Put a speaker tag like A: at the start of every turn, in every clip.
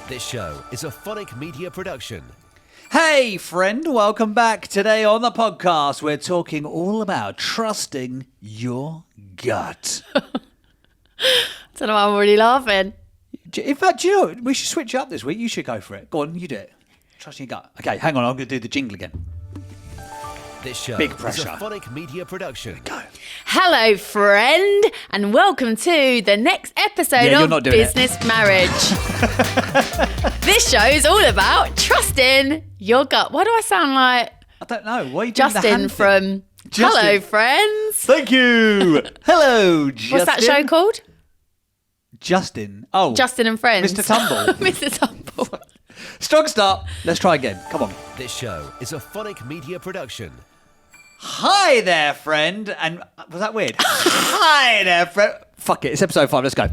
A: This show is a Phonic Media production.
B: Hey friend, welcome back. Today on the podcast, we're talking all about trusting your gut.
C: I don't know why I'm already laughing.
B: In fact, do you know, we should switch it up this week. You should go for it. Go on, you do it. Trusting your gut. Okay, hang on, I'm going to do the jingle again.
A: This show
B: Big
A: is
B: pressure.
A: a Phonic Media production.
B: Go.
C: Hello, friend, and welcome to the next episode of Business Marriage. This show is all about trusting your gut. Why do I sound like
B: I don't know. Why are you doing the
C: Justin
B: hand
C: from
B: thing? Justin.
C: Hello, friends?
B: Thank you. Hello, Justin.
C: What's that show called?
B: Justin. Oh.
C: Justin and Friends.
B: Mr. Tumble.
C: Mr. Tumble.
B: Strong start. Let's try again. Come on.
A: This show is a Phonic Media production.
B: Hi there, friend. And was that weird? Hi there, friend. Fuck it. It's episode 5. Let's go.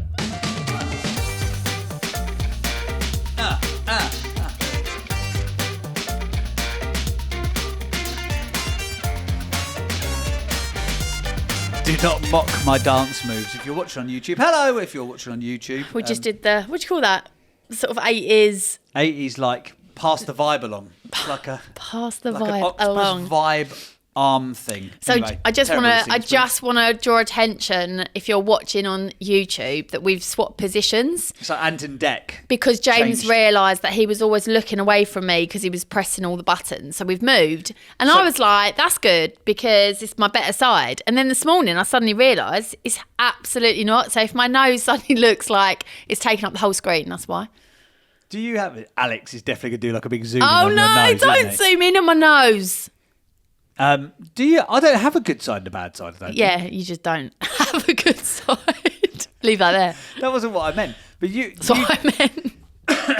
B: Do not mock my dance moves. If you're watching on YouTube, hello. If you're watching on YouTube,
C: We just did the, what do you call that? Sort of 80s.
B: 80s like pass the vibe along, like a
C: Pass the
B: like an
C: vibe
B: octopus
C: along.
B: vibe arm thing.
C: So
B: Anyway,
C: I just
B: terrible
C: want to.
B: listening
C: draw attention if you're watching on YouTube that we've swapped positions
B: It's like Ant and Deck.
C: because James
B: Changed.
C: realised that he was always looking away from me because he was pressing all the buttons. So we've moved, and I was like, "That's good because it's my better side." And then this morning, I suddenly realised it's absolutely not. So if my nose suddenly looks like it's taking up the whole screen, that's why.
B: Do you have it? Alex is definitely gonna do like a big zoom.
C: Oh
B: in on
C: no!
B: your nose,
C: Don't
B: isn't he?
C: zoom in on my nose.
B: Do you? I don't have a good side and a bad side. I don't
C: Yeah, you just don't have a good side. Leave that there.
B: think. That wasn't what I meant. But you.
C: That's what I meant.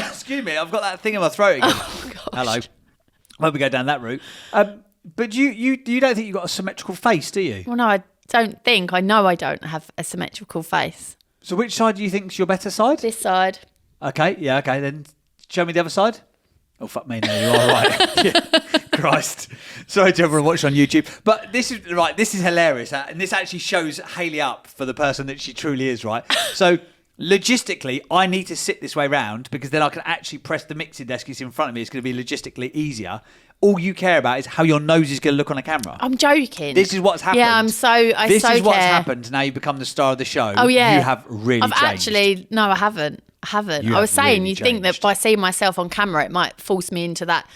B: Excuse me. I've got that thing in my throat again.
C: Oh, gosh.
B: Hello. Won't we go down that route? But you don't think you've got a symmetrical face, do you?
C: Well, no, I don't think. I know I don't have a symmetrical face.
B: So which side do you think's your better side?
C: This side.
B: Okay. Yeah. Okay. Then show me the other side. Oh fuck me! No, you are right. Yeah. Christ. Sorry to everyone watching on YouTube, but this is right. This is hilarious, and this actually shows Hayley up for the person that she truly is. Right. So logistically, I need to sit this way round because then I can actually press the mixing desk. It's in front of me. It's going to be logistically easier. All you care about is how your nose is going to look on a camera.
C: I'm joking.
B: This is what's happened.
C: Yeah,
B: This is what's
C: care.
B: happened. Now you become the star of the show.
C: Oh yeah,
B: You have really changed.
C: No, I haven't. I
B: You
C: was
B: have
C: saying,
B: really
C: you think that
B: changed.
C: by seeing myself on camera, it might force me into that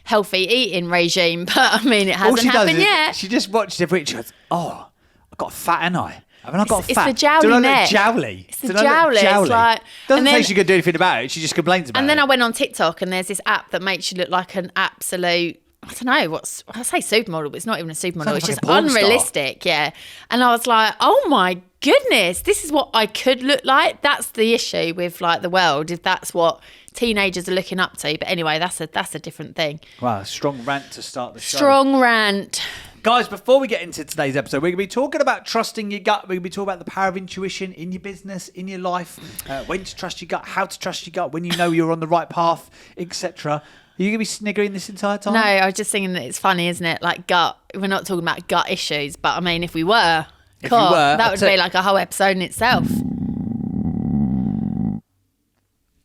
C: healthy eating regime, but I mean, it
B: All
C: hasn't
B: she does
C: happened
B: is
C: yet.
B: she just watches every week. She goes, "Oh, I've got fat, ain't I? Haven't I got
C: It's
B: fat?
C: the jowly
B: Do I look
C: neck.
B: jowly?
C: It's the
B: Do I look
C: jowly. It's
B: jowly?"
C: like-
B: Doesn't
C: and
B: say
C: then-
B: she could do anything about it. She just complains about it.
C: And then I went on TikTok, and there's this app that makes you look like an absolute, I don't know, I say supermodel, but it's not even a supermodel.
B: Sounds
C: It's
B: like
C: just
B: a porn star.
C: unrealistic, yeah. And I was like, oh my goodness, this is what I could look like. That's the issue with like the world, if that's what teenagers are looking up to. But anyway, that's a different thing.
B: Wow, strong rant to start the show.
C: Strong rant.
B: Guys, before we get into today's episode, we're going to be talking about trusting your gut. We're going to be talking about the power of intuition in your business, in your life, when to trust your gut, how to trust your gut, when you know you're on the right path, etc. Are you going to be sniggering this entire time?
C: No, I was just thinking that it's funny, isn't it? Like gut. We're not talking about gut issues, but I mean, if we were,
B: If we were,
C: that would be like a whole episode in itself.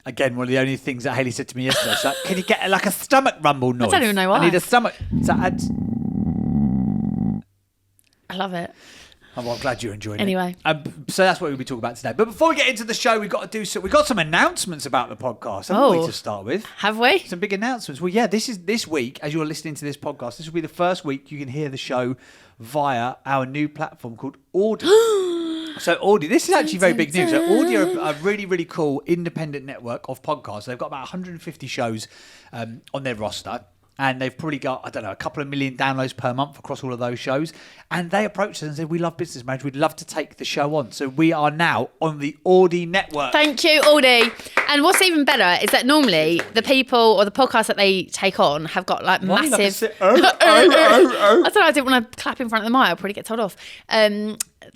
B: Again, one of the only things that Hayley said to me yesterday. She's like, can you get like a stomach rumble noise?
C: don't even know why.
B: I need a stomach. So
C: I love it.
B: Oh, well, I'm glad you're enjoying
C: Anyway.
B: it. So that's what we'll be talking about today. But before we get into the show, we've got some announcements about the podcast, haven't we, to start with?
C: Have we?
B: Some big announcements. Well, yeah, this week, as you're listening to this podcast, this will be the first week you can hear the show via our new platform called Audi. So Audi, this is actually very big news. So Audi are a really, really cool independent network of podcasts. They've got about 150 shows on their roster. And they've probably got, I don't know, a couple of million downloads per month across all of those shows. And they approached us and said, we love Business Marriage. We'd love to take the show on. So we are now on the Audi network.
C: Thank you, Audi. And what's even better is that normally the people or the podcasts that they take on have got like
B: Why are you like
C: massive...
B: I don't know,
C: I didn't want to clap in front of the mic. I'll probably get told off.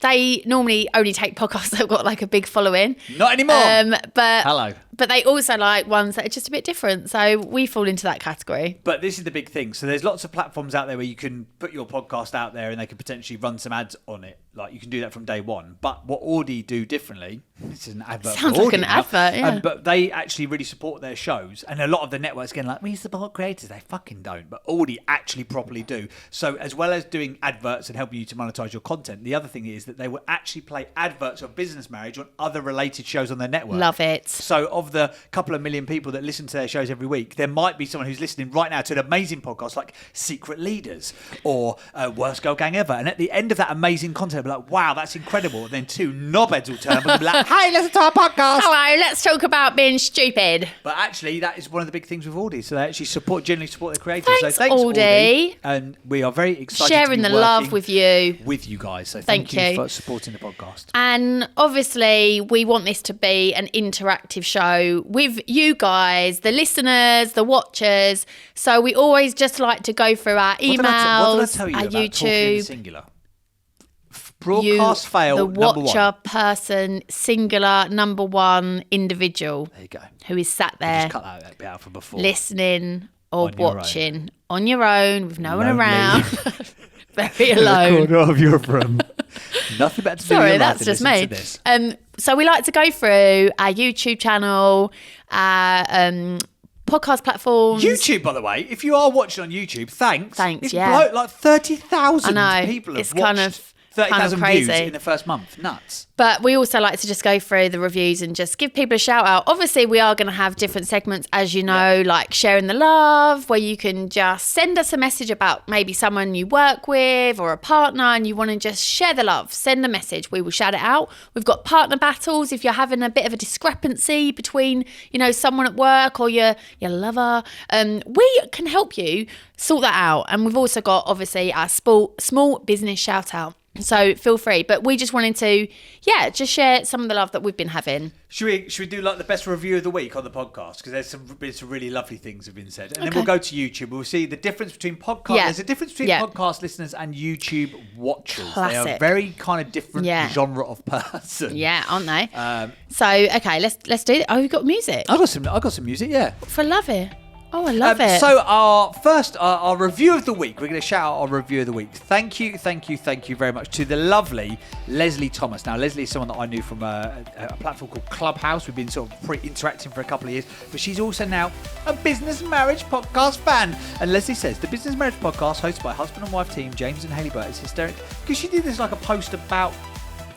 C: they normally only take podcasts that have got like a big following.
B: Not anymore.
C: But
B: Hello.
C: But they also like ones that are just a bit different. So we fall into that category.
B: But this is the big thing. So there's lots of platforms out there where you can put your podcast out there and they can potentially run some ads on it. Like you can do that from day one. But what Audi do differently, this is an advert.
C: Sounds
B: for
C: like
B: Audi
C: an
B: now,
C: advert, yeah.
B: but they actually really support their shows. And a lot of the networks getting like, we support creators. They fucking don't. But Audi actually properly do. So as well as doing adverts and helping you to monetize your content, the other thing is that they will actually play adverts of Business Marriage on other related shows on their network.
C: Love it.
B: So of the couple of million people that listen to their shows every week, there might be someone who's listening right now to an amazing podcast like Secret Leaders or Worst Girl Gang Ever. And at the end of that amazing content, they'll be like, wow, that's incredible. And then two knobheads will turn up and be like, hey, listen to our podcast.
C: Hello, let's talk about being stupid.
B: But actually, that is one of the big things with Audi. So they actually generally support their creators.
C: Thanks,
B: so thanks,
C: Audi.
B: And we are very excited
C: Sharing
B: to be
C: the love
B: working
C: with you.
B: with you guys. So
C: Thank
B: thank
C: you
B: for supporting the podcast.
C: And obviously, we want this to be an interactive show with you guys, the listeners, the watchers. So we always just like to go through our emails,
B: What did I tell you
C: our
B: about talking in
C: YouTube.
B: singular? Broadcast fail,
C: the
B: number
C: watcher,
B: one.
C: person, singular, number one individual
B: There you go.
C: who is sat there
B: Just cut that bit out from before.
C: listening or
B: On your
C: watching on your own with no one
B: Lonely.
C: around, very alone.
B: Corner of your room. Nothing better to do
C: Sorry,
B: in life
C: that's
B: than
C: just
B: listen
C: me.
B: to this.
C: So we like to go through our YouTube channel, our podcast platforms.
B: YouTube, by the way, if you are watching on YouTube, thanks.
C: Thanks,
B: It's
C: yeah.
B: like 30,000
C: I know.
B: people have
C: It's
B: watched
C: kind of
B: 30,000 views
C: crazy.
B: in the first month. Nuts.
C: But we also like to just go through the reviews and just give people a shout out. Obviously, we are going to have different segments, as you know, like sharing the love, where you can just send us a message about maybe someone you work with or a partner and you want to just share the love. Send a message. We will shout it out. We've got partner battles. If you're having a bit of a discrepancy between, you know, someone at work or your lover, we can help you sort that out. And we've also got, obviously, our small business shout out. So feel free. But we just wanted to, just share some of the love that we've been having.
B: Should we do like the best review of the week on the podcast? Because there's been some really lovely things have been said. And then we'll go to YouTube. We'll see the difference between podcast.
C: Yeah.
B: There's a difference between podcast listeners and YouTube watchers. They are
C: Classic.
B: very kind of different genre of person.
C: Yeah, aren't they? So, okay, let's do it. Oh, we've got music.
B: I got some music, yeah.
C: For Love It. Oh, I love it.
B: So our review of the week, we're going to shout out our review of the week. Thank you very much to the lovely Leslie Thomas. Now, Leslie is someone that I knew from a platform called Clubhouse. We've been sort of interacting for a couple of years, but she's also now a Business Marriage podcast fan. And Leslie says, the Business Marriage podcast hosted by husband and wife team James and Hayley Burtt is hysterical because she did this like a post about...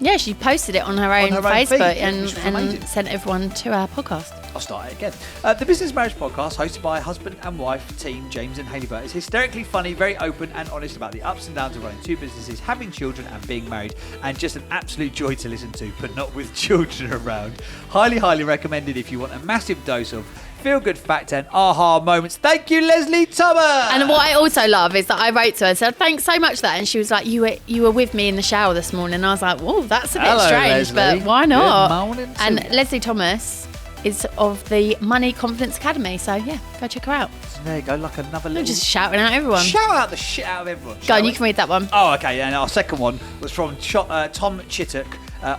C: Yeah, she posted it on her own Facebook
B: feed,
C: and sent everyone to our podcast.
B: I'll start it again. The Business Marriage Podcast, hosted by husband and wife team James and Hayley Burtt, is hysterically funny, very open and honest about the ups and downs of running two businesses, having children and being married, and just an absolute joy to listen to, but not with children around. Highly, highly recommended if you want a massive dose of feel-good factor and aha moments. Thank you, Leslie Thomas.
C: And what I also love is that I wrote to her and said, thanks so much for that. And she was like, you were with me in the shower this morning. And I was like, whoa, that's a bit
B: Hello,
C: strange,
B: Leslie.
C: but why not?
B: Good morning to
C: And
B: you.
C: Leslie Thomas is of the Money Confidence Academy. So, yeah, go check her out.
B: So there you go, like another
C: I'm
B: little...
C: just shouting out everyone.
B: Shout out the shit out of everyone.
C: Go
B: shall
C: on,
B: we?
C: you can read that one.
B: Oh, okay. And our second one was from Tom Chittock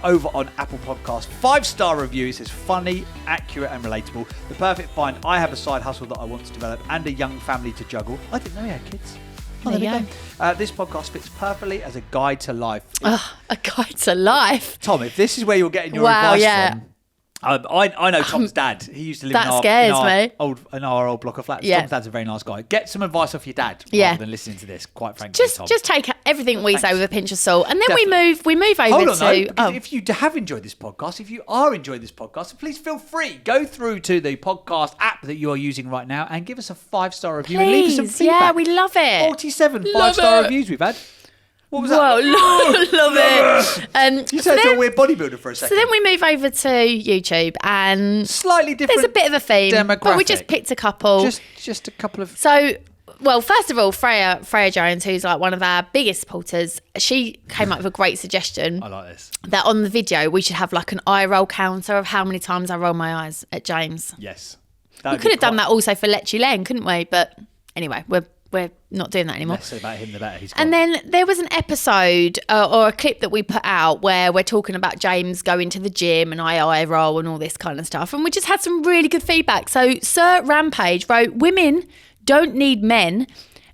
B: over on Apple Podcast. 5-star review. It says funny, accurate, and relatable. The perfect find. I have a side hustle that I want to develop and a young family to juggle. I didn't know you had kids.
C: Oh, there you go.
B: This podcast fits perfectly as a guide to life.
C: A guide to life.
B: Tom, if this is where you're getting your
C: Wow,
B: advice
C: yeah.
B: from. I know Tom's dad. He used to live
C: That
B: in
C: scares me.
B: our old block of flats.
C: Yeah.
B: Tom's dad's a very nice guy. Get some advice off your dad
C: Yeah.
B: rather than listening to this, quite frankly, Tom.
C: Just take everything we say
B: Thanks.
C: with a pinch of salt. And then
B: Definitely.
C: we move over
B: Hold on,
C: to...
B: though, because if you have enjoyed this podcast, if you are enjoying this podcast, please feel free. Go through to the podcast app that you are using right now and give us a 5-star review and leave us some
C: Please,
B: feedback.
C: yeah, we love it.
B: 47
C: Love
B: 5-star
C: it.
B: reviews we've had. What was
C: Whoa,
B: that?
C: love it.
B: You
C: So
B: turned to a
C: then-
B: weird bodybuilder for a
C: So
B: second.
C: then we move over to YouTube and
B: Slightly different.
C: there's a bit of a theme, but we just
B: demographic.
C: picked a couple.
B: Just a couple of...
C: So, well, first of all, Freya Jones, who's like one of our biggest supporters, she came up with a great suggestion
B: I like this.
C: that on the video we should have like an eye roll counter of how many times I roll my eyes at James.
B: Yes.
C: We could have done that also for Lechy Lane, couldn't we? But anyway, we're we're not doing that anymore.
B: Less about him, the better. He's
C: And
B: gone.
C: then there was an episode or a clip that we put out where we're talking about James going to the gym and I roll and all this kind of stuff. And we just had some really good feedback. So Sir Rampage wrote, women don't need men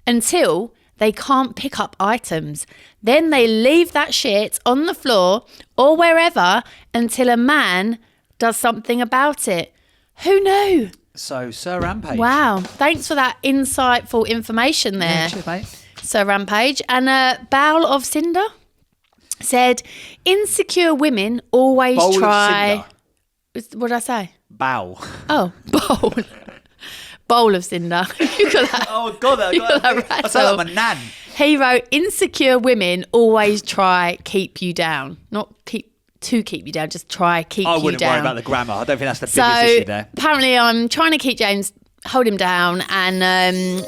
C: until they can't pick up items. Then they leave that shit on the floor or wherever until a man does something about it. Who knew?
B: So, Sir Rampage.
C: Wow. Thanks for that insightful information there.
B: Yeah, cheers, mate.
C: Sir Rampage. And Bowl of Cinder said, insecure women always
B: Bowl of
C: try...
B: Cinder.
C: What did I say?
B: Bow.
C: Oh, bowl. Bowl of Cinder. You got that.
B: Oh, God. I
C: You got that right.
B: I sound like my nan.
C: He wrote, insecure women always try keep you down. Not keep you down, just try keep you down.
B: I wouldn't worry about the grammar. I don't think that's the
C: So
B: biggest issue there.
C: apparently I'm trying to keep James, hold him down, and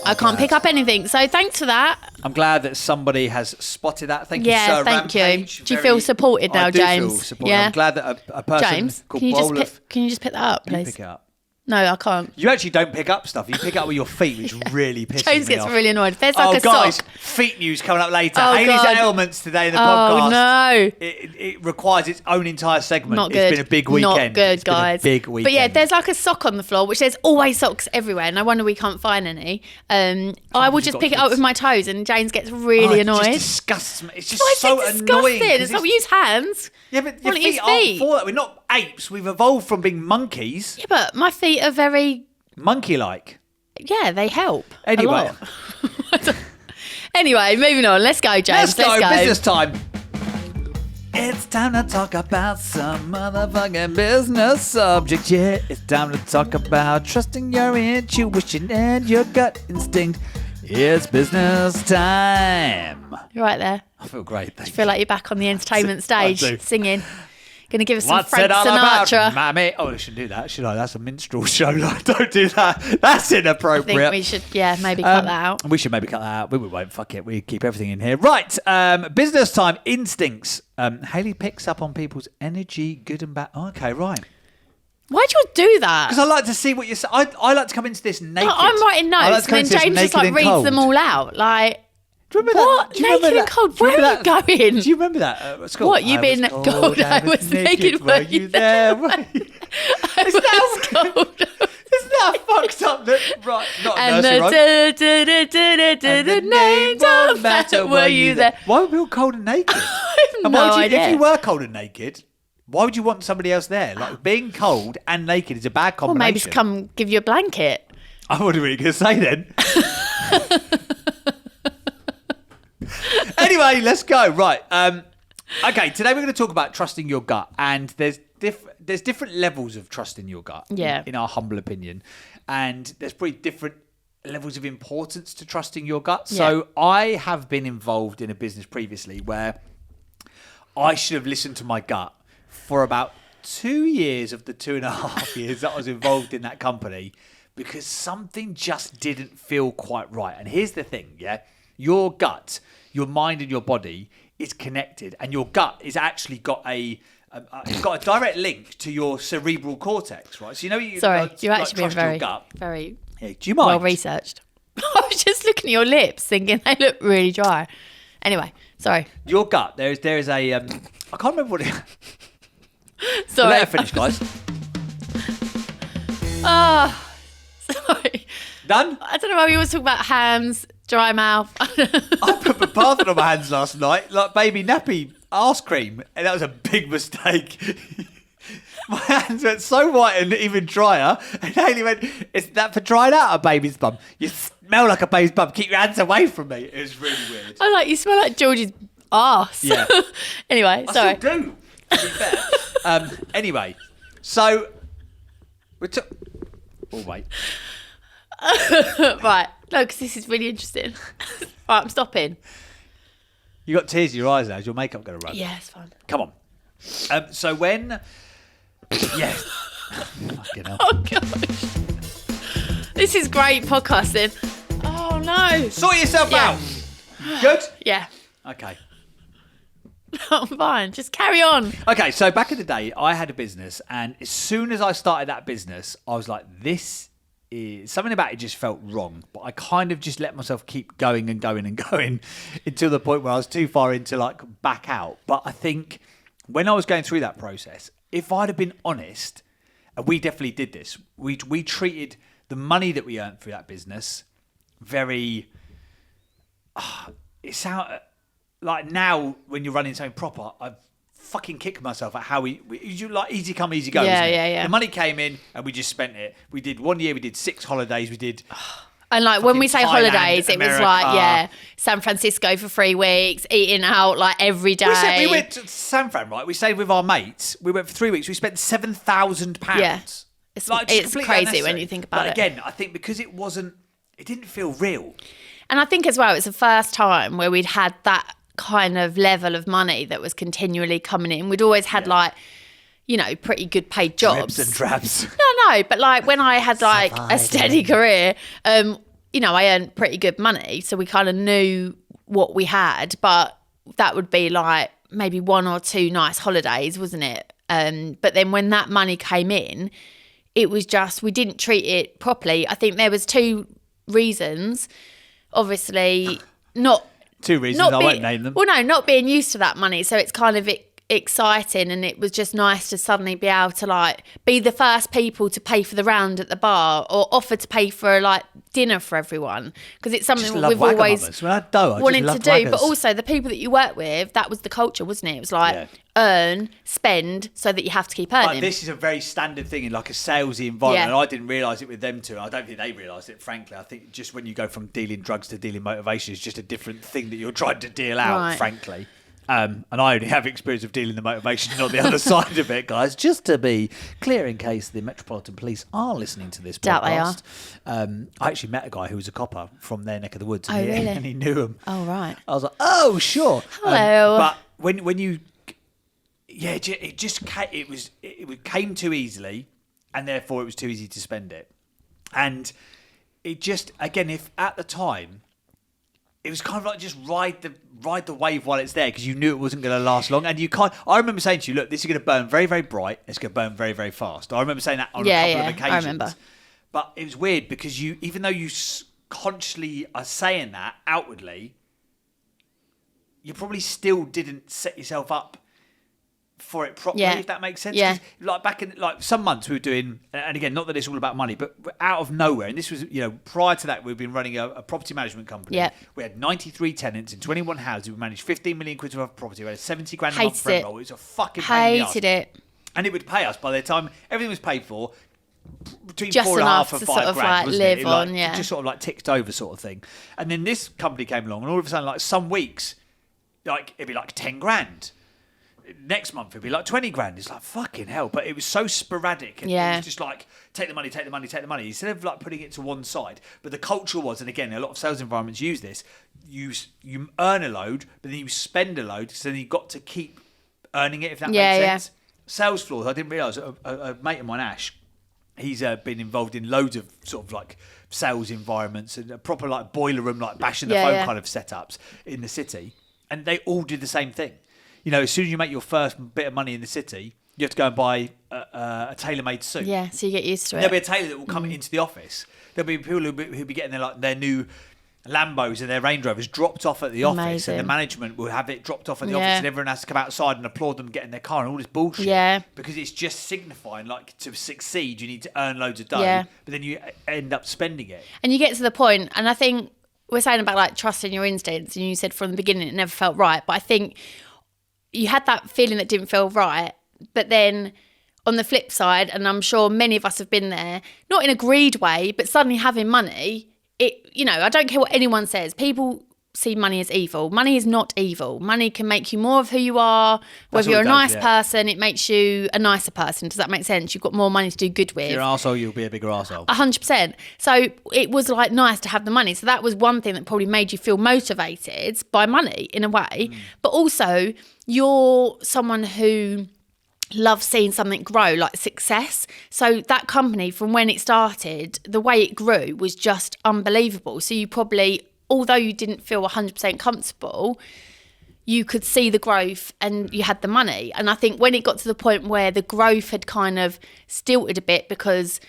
C: I can't pick up anything. So thanks for that.
B: I'm glad that somebody has spotted that. Thank you,
C: Yeah,
B: Sir
C: thank
B: Rampage.
C: you. Do you feel supported now,
B: I do
C: James?
B: feel supported.
C: Yeah.
B: I'm glad that a person
C: James,
B: called
C: can you
B: Bowl
C: just pick that up,
B: You
C: please?
B: pick it up.
C: No, I can't.
B: You actually don't pick up stuff. You pick it up with your feet, which really pisses
C: James
B: me
C: gets
B: off.
C: really annoyed. If there's like a
B: guys,
C: sock.
B: feet news coming up later.
C: Oh,
B: Hayley's
C: God.
B: ailments today in the podcast.
C: Oh, no.
B: It requires its own entire segment.
C: Not good.
B: It's been a big weekend.
C: Not good,
B: It's been a
C: guys.
B: big weekend.
C: But yeah, there's like a sock on the floor, which there's always socks everywhere, and I wonder we can't find any. I will
B: you've
C: just
B: got
C: pick it up
B: kids.
C: with my toes, and James gets really
B: It
C: annoyed.
B: just disgusts me. It's just
C: Why is
B: so
C: it
B: annoying.
C: disgusting?
B: 'cause
C: It's not use hands.
B: Yeah, but your
C: Why don't you
B: feet
C: use
B: aren't
C: feet?
B: for that. We're not apes. We've evolved from being monkeys.
C: Yeah, but my feet are very...
B: Monkey-like.
C: Yeah, they help. a
B: Anyway.
C: lot. Anyway, moving on. Let's go, James.
B: Let's go. Business time. It's time to talk about some motherfucking business subject. Yeah, it's time to talk about trusting your intuition and your gut instinct. It's business time.
C: You're right there.
B: I feel great. Thank
C: I feel like you're back on the entertainment stage,
B: I do.
C: singing. Going to give us some
B: What's
C: Frank
B: it all
C: Sinatra.
B: about, mammy? Oh, I shouldn't do that, should I? That's a minstrel show. Like, don't do that. That's
C: I
B: inappropriate.
C: think we should, maybe cut that out.
B: We should maybe cut that out. We won't. Fuck it. We keep everything in here. Right. Business time. Instincts. Hayley picks up on people's energy, good and bad. Oh, okay, right.
C: Why'd you do that?
B: Because I like to see what you say. I like to come into this naked.
C: I'm writing
B: I like
C: notes,
B: to come
C: and
B: into
C: then
B: this
C: James just
B: naked
C: like
B: and
C: reads
B: cold.
C: them all out. Like,
B: Do you remember
C: what?
B: that? Do you remember
C: Naked and
B: that?
C: cold?
B: Do you
C: Where
B: remember
C: are you going?
B: Do you remember that at school?
C: What, you
B: I
C: been
B: was
C: cold, I was naked,
B: were you there? Isn't that fucked up? Right, not a
C: And
B: nursery rhyme.
C: the name don't matter. Were you there?
B: Why were we all cold and naked?
C: I have
B: And
C: no
B: why would you,
C: idea.
B: if you were cold and naked, why would you want somebody else there? Like, being cold and naked is a bad
C: Well,
B: combination.
C: maybe come give you a blanket.
B: I wasn't really going to say then. Anyway, let's go. Right. Okay, today we're going to talk about trusting your gut. And there's different levels of trusting your gut,
C: Yeah.
B: in our humble opinion. And there's probably different levels of importance to trusting your gut. So I have been involved in a business previously where I should have listened to my gut for about 2 years of the 2.5 years that I was involved in that company, because something just didn't feel quite right. And here's the thing, yeah? Your gut, your mind and your body is connected, and your gut is actually got it's got a direct link to your cerebral cortex, right? So you know you
C: Sorry, you're
B: like,
C: actually being
B: trust your
C: very,
B: gut.
C: very
B: Yeah, do you mind?
C: well researched. I was just looking at your lips, thinking they look really dry. Anyway, sorry.
B: Your gut, there is a I can't remember what it
C: Sorry.
B: Let her finish, guys.
C: Oh, sorry.
B: Done?
C: I don't know why we always talk about hands, dry mouth.
B: I put bathing on my hands last night, like baby nappy arse cream, and that was a big mistake. My hands went so white and even drier, and Hayley went, "Is that for drying out a baby's bum? You smell like a baby's bum. Keep your hands away from me." It was really weird.
C: I was like, you smell like George's arse.
B: Yeah.
C: Anyway,
B: I
C: sorry.
B: still do, to be fair. Anyway, so we took. Oh wait.
C: Right. No, because this is really interesting. Right, I'm stopping.
B: You got tears in your eyes now. Is your makeup going to run?
C: Yeah, it's fine.
B: Come on. So when. Yeah. Fucking hell.
C: Oh, gosh. This is great podcasting. Oh, no.
B: Sort yourself
C: Yeah.
B: out. Good?
C: Yeah.
B: Okay.
C: I'm fine. Just carry on.
B: Okay, so back in the day, I had a business, and as soon as I started that business, I was like, this something about it just felt wrong. But I kind of just let myself keep going and going and going until the point where I was too far in to like back out. But I think when I was going through that process, if I'd have been honest, and we definitely did this, we treated the money that we earned through that business very. It sounds like now when you're running something proper, I fucking kick myself at how we like easy come, easy go.
C: Yeah,
B: isn't it?
C: yeah.
B: The money came in and we just spent it. We did 1 year, we did 6 holidays, we did.
C: And like when we say
B: Thailand,
C: holidays, it was
B: America.
C: like, San Francisco for 3 weeks, eating out like every day.
B: We went to San Fran, right? We stayed with our mates. We went for 3 weeks. We spent £7,000.
C: Yeah. It's
B: completely
C: crazy
B: unnecessary.
C: when you think about
B: but
C: it.
B: Again, I think because it didn't feel real.
C: And I think as well, it's the first time where we'd had that kind of level of money that was continually coming in. We'd always had like, pretty good paid jobs.
B: Dribs and drabs.
C: No, but like when I had like a steady career, I earned pretty good money. So we kind of knew what we had, but that would be like maybe 1 or 2 nice holidays, wasn't it? But then when that money came in, it was just, we didn't treat it properly. I think there was 2 reasons. Obviously, not
B: 2 reasons, I won't name them.
C: Well, no, not being used to that money. So it's kind of exciting, and it was just nice to suddenly be able to like be the first people to pay for the round at the bar or offer to pay for like dinner for everyone, because it's something we've always wanted to do. But also the people that you work with, that was the culture, wasn't it? It was like earn, spend, so that you have to keep earning.
B: But this is a very standard thing in like a salesy environment. And I didn't realise it with them too. I don't think they realised it, frankly. I think just when you go from dealing drugs to dealing motivation, it's just a different thing that you're trying to deal out, frankly. And I only have experience of dealing the motivation, not the other side of it, guys. Just to be clear, in case the Metropolitan Police are listening to this
C: Doubt
B: podcast. I actually met a guy who was a copper from their neck of the woods.
C: Oh, really?
B: And he knew him.
C: Oh, right.
B: I was like, oh, sure.
C: Hello.
B: But when you... Yeah, it came too easily, and therefore it was too easy to spend it. And it just, again, if at the time... It was kind of like just ride the wave while it's there, because you knew it wasn't going to last long. And I remember saying to you, look, this is going to burn very, very bright. It's going to burn very, very fast. I remember saying that on a couple of occasions.
C: I remember.
B: But it was weird because even though you consciously are saying that outwardly, you probably still didn't set yourself up for it properly, if that makes sense.
C: Yeah.
B: Like back in like some months we were doing, and again, not that it's all about money, but out of nowhere, and this was, prior to that, we've been running a property management company.
C: Yeah.
B: We had 93 tenants in 21 houses. We managed 15 million quid worth of property. We had 70 grand a month rent roll. It was a fucking pain in the arse.
C: Hated it.
B: And it would pay us by the time everything was paid for, between
C: Just
B: 4.5
C: enough
B: and
C: to
B: 5
C: sort of
B: grand,
C: like
B: wasn't
C: live
B: it?
C: on, yeah.
B: Just sort of like ticked over sort of thing. And then this company came along, and all of a sudden, like some weeks, like it'd be like 10 grand. Next month it'd be like 20 grand. It's like fucking hell. But it was so sporadic. And it was just like take the money, take the money, take the money. Instead of like putting it to one side. But the culture was, and again, a lot of sales environments use this. You earn a load, but then you spend a load, so then you've got to keep earning it, if that makes sense. Sales floors, I didn't realise, a mate of mine, Ash, he's been involved in loads of sort of like sales environments and a proper like boiler room, like bashing the phone kind of setups in the city. And they all do the same thing. As soon as you make your first bit of money in the city, you have to go and buy a tailor-made suit.
C: Yeah, so you get used to it.
B: There'll be a tailor that will come into the office. There'll be people who'll be getting their new Lambos and their Range Rovers dropped off at the office, and the management will have it dropped off at the office, and everyone has to come outside and applaud them getting their car and all this bullshit.
C: Yeah.
B: Because it's just signifying, like, to succeed, you need to earn loads of dough, but then you end up spending it.
C: And you get to the point, and I think we're saying about like trusting your instincts, and you said from the beginning it never felt right, but I think you had that feeling that didn't feel right, but then on the flip side, and I'm sure many of us have been there, not in a greed way, but suddenly having money, I don't care what anyone says. People see money as evil. Money is not evil. Money can make you more of who you are. Whether you're a nice person, it makes you a nicer person. Does that make sense? You've got more money to do good with.
B: If you're an arsehole, you'll be a bigger arsehole.
C: 100%. So it was like nice to have the money. So that was one thing that probably made you feel motivated by money in a way. But also you're someone who loves seeing something grow, like success. So that company, from when it started, the way it grew was just unbelievable. So you probably, although you didn't feel 100% comfortable, you could see the growth and you had the money. And I think when it got to the point where the growth had kind of stilted a bit because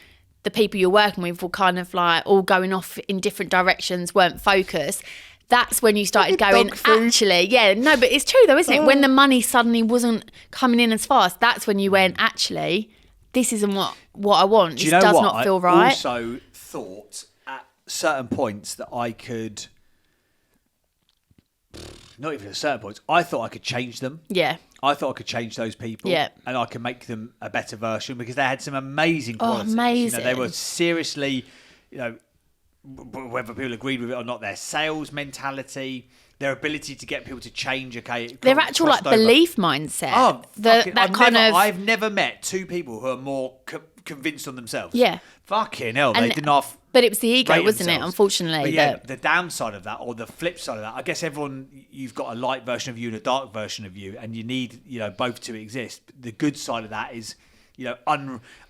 C: the people you're working with were kind of like all going off in different directions, weren't focused. That's when you started going, actually, no, but it's true though, isn't it? When the money suddenly wasn't coming in as fast, that's when you went, actually, this isn't what I want. This does not feel right.
B: I also thought at certain points that I could, not even at certain points, I thought I could change them.
C: Yeah.
B: I thought I could change those people.
C: Yeah.
B: And I could make them a better version because they had some amazing qualities.
C: Amazing.
B: They were seriously, whether people agreed with it or not, their sales mentality, their ability to get people to change. Okay,
C: their actual belief mindset.
B: Oh,
C: I've
B: never met two people who are more convinced on themselves.
C: Yeah,
B: fucking hell, they didn't half.
C: But it was the ego, wasn't it? Unfortunately,
B: but the downside of that, or the flip side of that, I guess you've got a light version of you and a dark version of you, and you need both to exist. The good side of that is,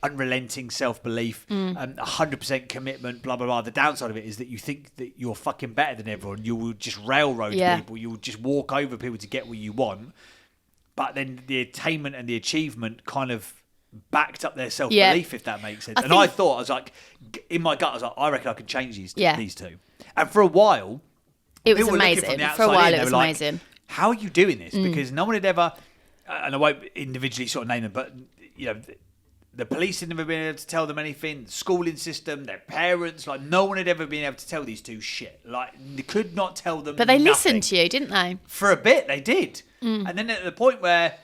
B: unrelenting self-belief, 100% commitment, blah, blah, blah. The downside of it is that you think that you're fucking better than everyone. You will just railroad people. You will just walk over people to get what you want. But then the attainment and the achievement kind of backed up their self-belief, if that makes sense. I thought, I was like, in my gut, I was like, I reckon I can change these two. And for a while,
C: it was amazing. For a while, it was amazing.
B: Like, how are you doing this? Because no one had ever, and I won't individually sort of name them, but the police had never been able to tell them anything, the schooling system, their parents, like no one had ever been able to tell these two shit. Like they could not tell them.
C: But they
B: nothing.
C: listened to you, didn't they?
B: For a bit, they did. And then at the point where,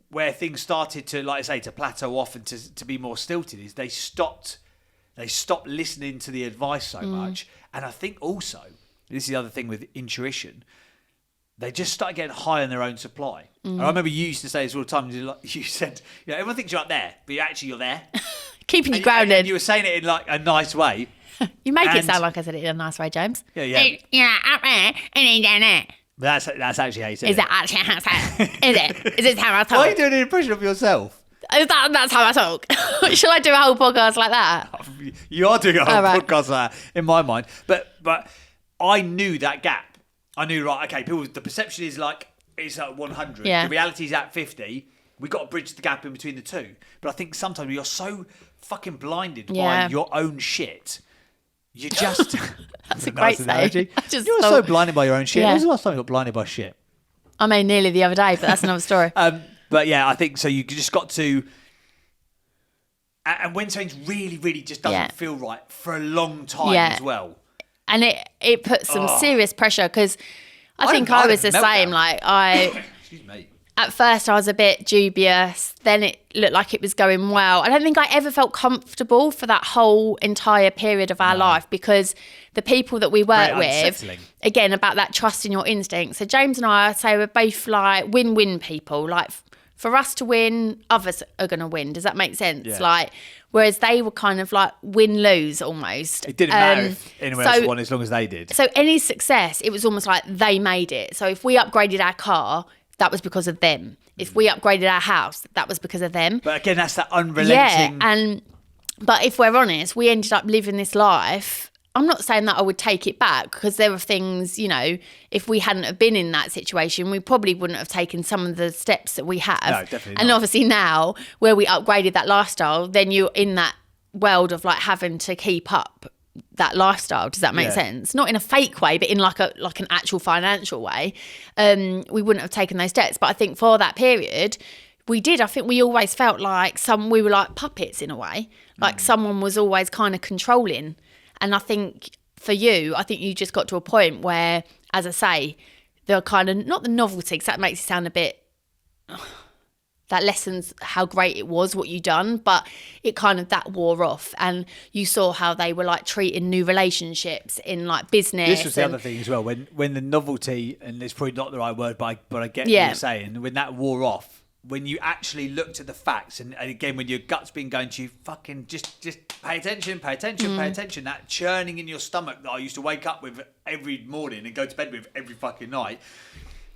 B: where things started to, like I say, to plateau off and to be more stilted, is they stopped listening to the advice so much. And I think also, this is the other thing with intuition, they just started getting high on their own supply. And I remember you used to say this all the time. You said, everyone thinks you're up there, but you're there.
C: Keeping you grounded.
B: And you were saying it in like a nice way.
C: You make it sound like I said it in a nice way, James.
B: Yeah.
C: Yeah, up there and then down there.
B: That's actually how you said it.
C: Is that actually how I said it? Is it? Is this how I talk?
B: Why are you doing an impression of yourself?
C: That's how I talk. Shall I do a whole podcast like that?
B: You are doing a whole podcast like that, in my mind. But I knew that gap. I knew, right, okay, the perception is like, it's at 100.
C: Yeah.
B: The reality is at 50. We've got to bridge the gap in between the two. But I think sometimes you're so fucking blinded by your own shit. You just...
C: That's a great analogy.
B: You're so blinded by your own shit. When was the last time you got blinded by shit?
C: I mean, nearly the other day, but that's another story.
B: But yeah, I think so. You just got to... And when something's really, really just doesn't feel right for a long time as well.
C: And it puts some serious pressure because I think I was the same. Like
B: Excuse me.
C: At first I was a bit dubious. Then it looked like it was going well. I don't think I ever felt comfortable for that whole entire period of our life because the people that we work with, again, about that trust in your instincts. So James and I say we're both like win-win people. Like for us to win, others are going to win. Does that make sense?
B: Yeah.
C: Like, whereas they were kind of like win-lose almost.
B: It didn't matter if anyone else won as long as they did.
C: So any success, it was almost like they made it. So if we upgraded our car, that was because of them. If we upgraded our house, that was because of them.
B: But again, that's that unrelenting...
C: Yeah, but if we're honest, we ended up living this life... I'm not saying that I would take it back because there were things, if we hadn't have been in that situation, we probably wouldn't have taken some of the steps that we have.
B: No, definitely
C: and
B: not.
C: obviously now, where we upgraded that lifestyle, then you're in that world of like having to keep up that lifestyle. Does that make sense? Not in a fake way, but in like an actual financial way. We wouldn't have taken those steps. But I think for that period, we did. I think we always felt like we were like puppets in a way. Like someone was always kind of controlling. And I think for you, I think you just got to a point where, as I say, the kind of, not the novelty, because that makes it sound a bit, that lessens how great it was, what you done, but it kind of, that wore off. And you saw how they were like treating new relationships in like business.
B: This was the other thing as well, when the novelty, and it's probably not the right word, but I get what you're saying, when that wore off, when you actually looked at the facts, and again, when your gut's been going to you, fucking just pay attention, pay attention, that churning in your stomach that I used to wake up with every morning and go to bed with every fucking night.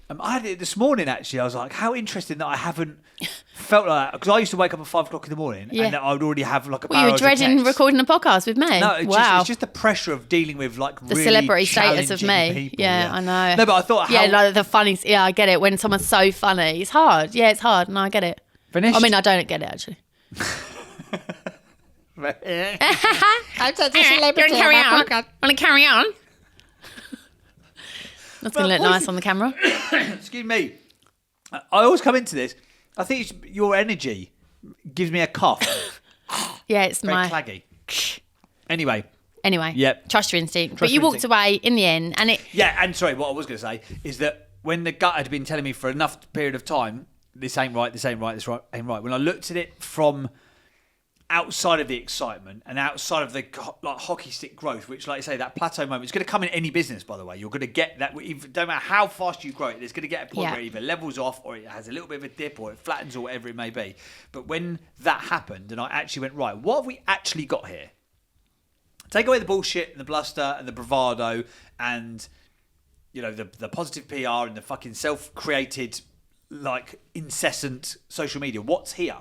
B: I had it this morning, actually. I was like, how interesting that I haven't felt like that. Because I used to wake up at 5 o'clock in the morning and I would already have like a barrage of texts.
C: You were dreading recording a podcast with me?
B: No, it's just the pressure of dealing with like
C: the
B: really
C: celebrity status of me.
B: People.
C: Yeah, I know.
B: No, but I thought
C: like the funny... Yeah, I get it. When someone's so funny, it's hard. Yeah, it's hard. No, I get it.
B: Finished?
C: I mean, I don't get it, actually. I'm such a celebrity. Want to carry on? That's going to look nice on the camera.
B: Excuse me. I always come into this. I think it's your energy gives me a cough.
C: Yeah, it's
B: Very
C: my...
B: claggy. Anyway.
C: Yep. Trust your instinct. But you walked away in the end and it...
B: Yeah, and sorry, what I was going to say is that when the gut had been telling me for enough period of time, this ain't right, this ain't right, this ain't right. When I looked at it from outside of the excitement and outside of the like hockey stick growth, which, like I say, that plateau moment is going to come in any business, by the way. You're going to get that. Don't matter how fast you grow it, there's going to get a point where it either levels off or it has a little bit of a dip or it flattens or whatever it may be. But when that happened and I actually went, right, what have we actually got here? Take away the bullshit and the bluster and the bravado and, you know, the positive PR and the fucking self-created, like, incessant social media. What's here?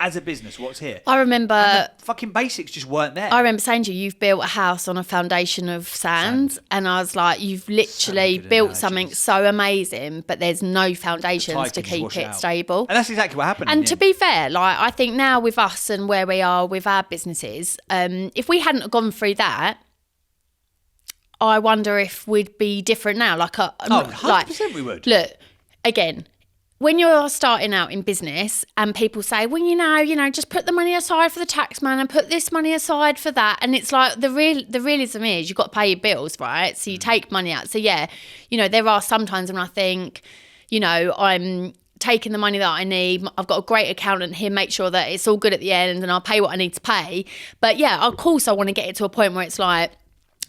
B: As a business, what's here?
C: I remember...
B: And the fucking basics just weren't there.
C: I remember saying to you, you've built a house on a foundation of sand. And I was like, you've literally built something so amazing, but there's no foundations to keep it stable.
B: And that's exactly what happened.
C: And to be fair, like, I think now with us and where we are with our businesses, if we hadn't gone through that, I wonder if we'd be different now. Like,
B: 100% we would.
C: Look, again... When you're starting out in business and people say, well, you know, just put the money aside for the tax man and put this money aside for that. And it's like the realism is you've got to pay your bills, right? So you take money out. So, yeah, you know, there are some times when I think, you know, I'm taking the money that I need. I've got a great accountant here, make sure that it's all good at the end and I'll pay what I need to pay. But, yeah, of course, I want to get it to a point where it's like,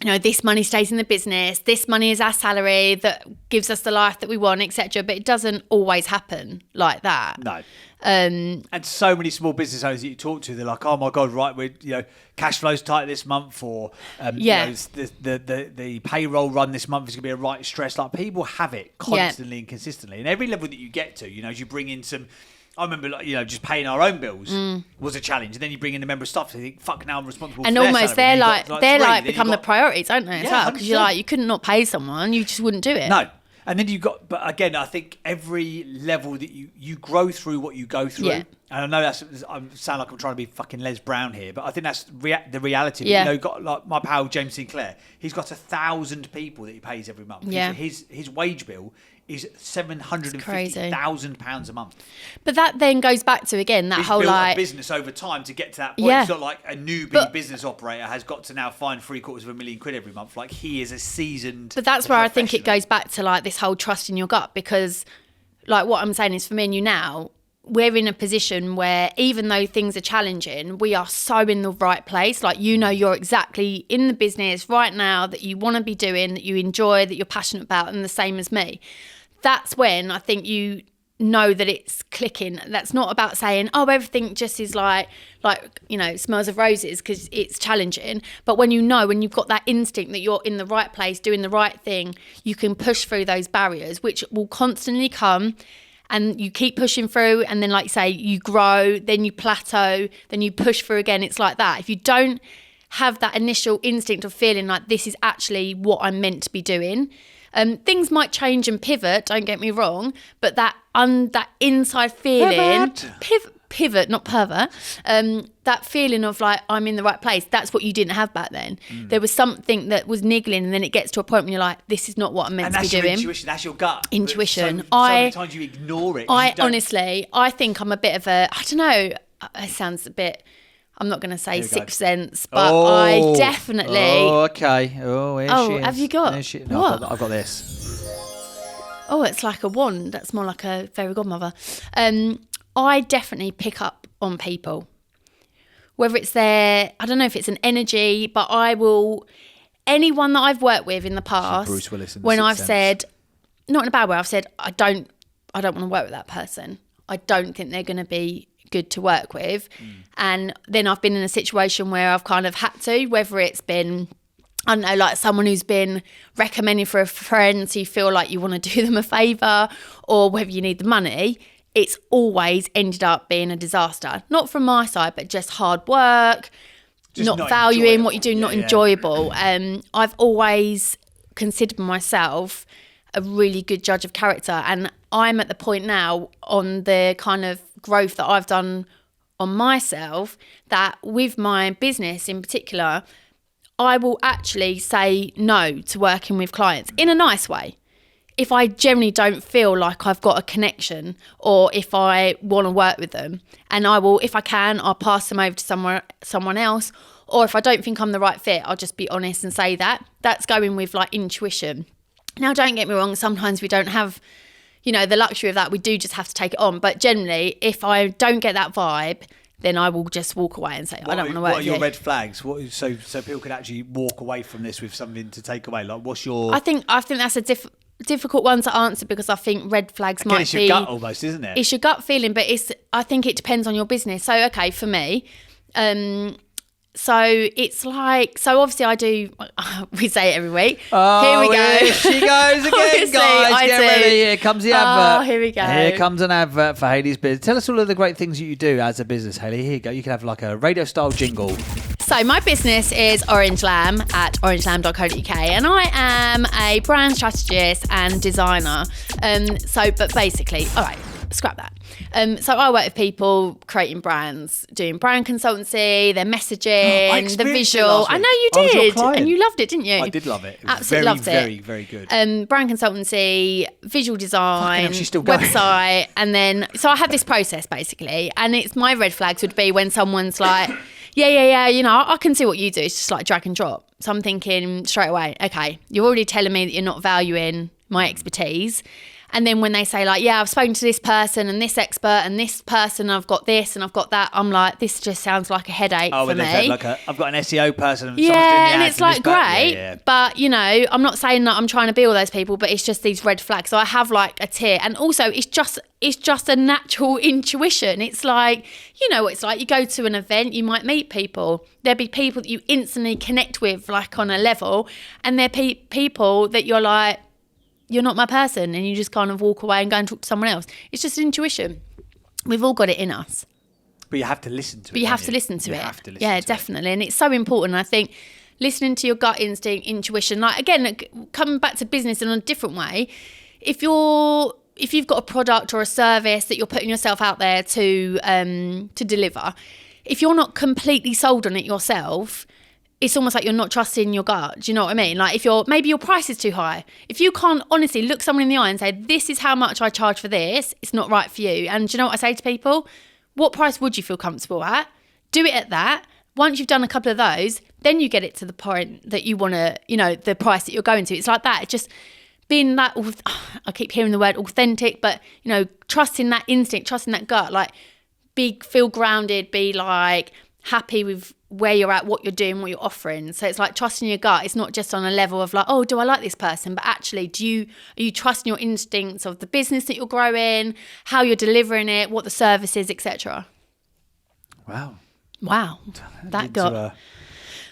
C: you know, this money stays in the business, this money is our salary that gives us the life that we want, etc. But it doesn't always happen like that.
B: No. And so many small business owners that you talk to, they're like, oh my God, right, we're, you know, cash flow's tight this month, or you know, the payroll run this month is going to be a right stress. Like, people have it constantly and consistently. And every level that you get to, you know, as you bring in some... I remember, like, you know, just paying our own bills was a challenge, and then you bring in a member of staff, so you think, "Fuck, now I'm responsible."
C: And
B: for
C: almost
B: their
C: they're like become the priorities, aren't they? As well, because
B: 100%.
C: you're like, you couldn't not pay someone, you just wouldn't do it.
B: No, and then you got, but again, I think every level that you grow through what you go through, and I know I sound like I'm trying to be fucking Les Brown here, but I think that's the reality. You know, got like my pal James Sinclair, he's got 1,000 people that he pays every month.
C: Yeah,
B: his wage bill is £750,000 a month.
C: But that then goes back to, again, that whole,
B: built
C: like,
B: a business over time to get to that point.
C: Yeah.
B: It's not like a newbie business operator has got to now find £750,000 every month. Like, he is a seasoned.
C: But that's where I think it goes back to, like, this whole trust in your gut, because, like, what I'm saying is, for me and you now, we're in a position where, even though things are challenging, we are so in the right place. Like, you know, you're exactly in the business right now that you want to be doing, that you enjoy, that you're passionate about, and the same as me. That's when I think you know that it's clicking. That's not about saying, oh, everything just is like, you know, smells of roses, because it's challenging. But when you've got that instinct that you're in the right place, doing the right thing, you can push through those barriers, which will constantly come. And you keep pushing through, and then, like you say, you grow, then you plateau, then you push through again. It's like that. If you don't have that initial instinct of feeling like this is actually what I'm meant to be doing, things might change and pivot, don't get me wrong, but that inside feeling, pivot, not pervert, that feeling of like, I'm in the right place, that's what you didn't have back then. There was something that was niggling, and then it gets to a point when you're like, this is not what I'm meant to be doing.
B: And that's your intuition, that's your gut.
C: Intuition.
B: So many times you ignore it.
C: Honestly, I think I'm a bit of a, I don't know, it sounds a bit... I'm not going to say sixth sense, but I definitely...
B: Oh, okay. Oh, here she is.
C: Have you got...
B: No,
C: what?
B: I've got this.
C: Oh, it's like a wand. That's more like a fairy godmother. I definitely pick up on people. Whether it's their... I don't know if it's an energy, but I will... Anyone that I've worked with in the past...
B: Bruce Willis in The
C: when
B: Sixth
C: I've
B: Sense.
C: said... Not in a bad way. I've said, I don't want to work with that person. I don't think they're going to be good to work with. And then I've been in a situation where I've kind of had to, whether it's been, I don't know, like someone who's been recommended for a friend, so you feel like you want to do them a favour, or whether you need the money, it's always ended up being a disaster. Not from my side, but just hard work, just not valuing enjoyable. What you do, not enjoyable. I've always considered myself a really good judge of character, and I'm at the point now on the kind of growth that I've done on myself that with my business in particular, I will actually say no to working with clients in a nice way. If I generally don't feel like I've got a connection or if I want to work with them, and I will, if I can, I'll pass them over to someone else. Or if I don't think I'm the right fit, I'll just be honest and say that. That's going with like intuition. Now, don't get me wrong, sometimes we don't have, the luxury of that. We do just have to take it on. But generally, if I don't get that vibe, then I will just walk away and say, I don't want to work with you.
B: What are your red flags? So people can actually walk away from this with something to take away. Like, what's your...
C: I think that's a difficult one to answer, because I think red flags might be...
B: It's your gut almost, isn't it?
C: It's your gut feeling, but I think it depends on your business. So, okay, for me... So it's like, obviously I do, we say it every week.
B: Oh,
C: here we go.
B: Here she goes again, guys. Get ready. Here comes the advert.
C: Oh, here we go.
B: Here comes an advert for Hayley's business. Tell us all of the great things that you do as a business, Hayley. Here you go. You can have like a radio style jingle.
C: So my business is Orange Lamb at orangelamb.co.uk, and I am a brand strategist and designer. But basically, all right, scrap that. So I work with people creating brands, doing brand consultancy, their messaging, the visual. I know you did, and you loved it, didn't you?
B: I did love it.
C: Absolutely loved it.
B: Very, very good.
C: Brand consultancy, visual design,
B: she's still going.
C: website, and then so I have this process basically, and it's my red flags would be when someone's like, yeah, I can see what you do. It's just like drag and drop. So I'm thinking straight away, okay, you're already telling me that you're not valuing my expertise. And then when they say like, yeah, I've spoken to this person and this expert and this person, I've got this and I've got that, I'm like, this just sounds like a headache for me.
B: I've got an SEO person. And
C: yeah, and it's like great, but I'm not saying that I'm trying to be all those people, but it's just these red flags. So I have like a tier, and also it's just a natural intuition. It's like, what it's like. You go to an event, you might meet people. There'll be people that you instantly connect with, like on a level, and there are people that you're like, you're not my person, and you just kind of walk away and go and talk to someone else. It's just intuition. We've all got it in us.
B: But you have to listen to it.
C: But you have to listen to it. Yeah, definitely. And it's so important. I think listening to your gut instinct, intuition, like again, coming back to business in a different way, if you've got a product or a service that you're putting yourself out there to deliver, if you're not completely sold on it yourself, it's almost like you're not trusting your gut. Do you know what I mean? Like maybe your price is too high. If you can't honestly look someone in the eye and say, this is how much I charge for this, it's not right for you. And do you know what I say to people? What price would you feel comfortable at? Do it at that. Once you've done a couple of those, then you get it to the point that you want to, the price that you're going to. It's like that. It's just being that, I keep hearing the word authentic, but, trusting that instinct, trusting that gut, like feel grounded, be like happy with where you're at, what you're doing, what you're offering. So it's like trusting your gut. It's not just on a level of like, oh, do I like this person? But actually, are you trusting your instincts of the business that you're growing, how you're delivering it, what the service is, etc.
B: Wow.
C: That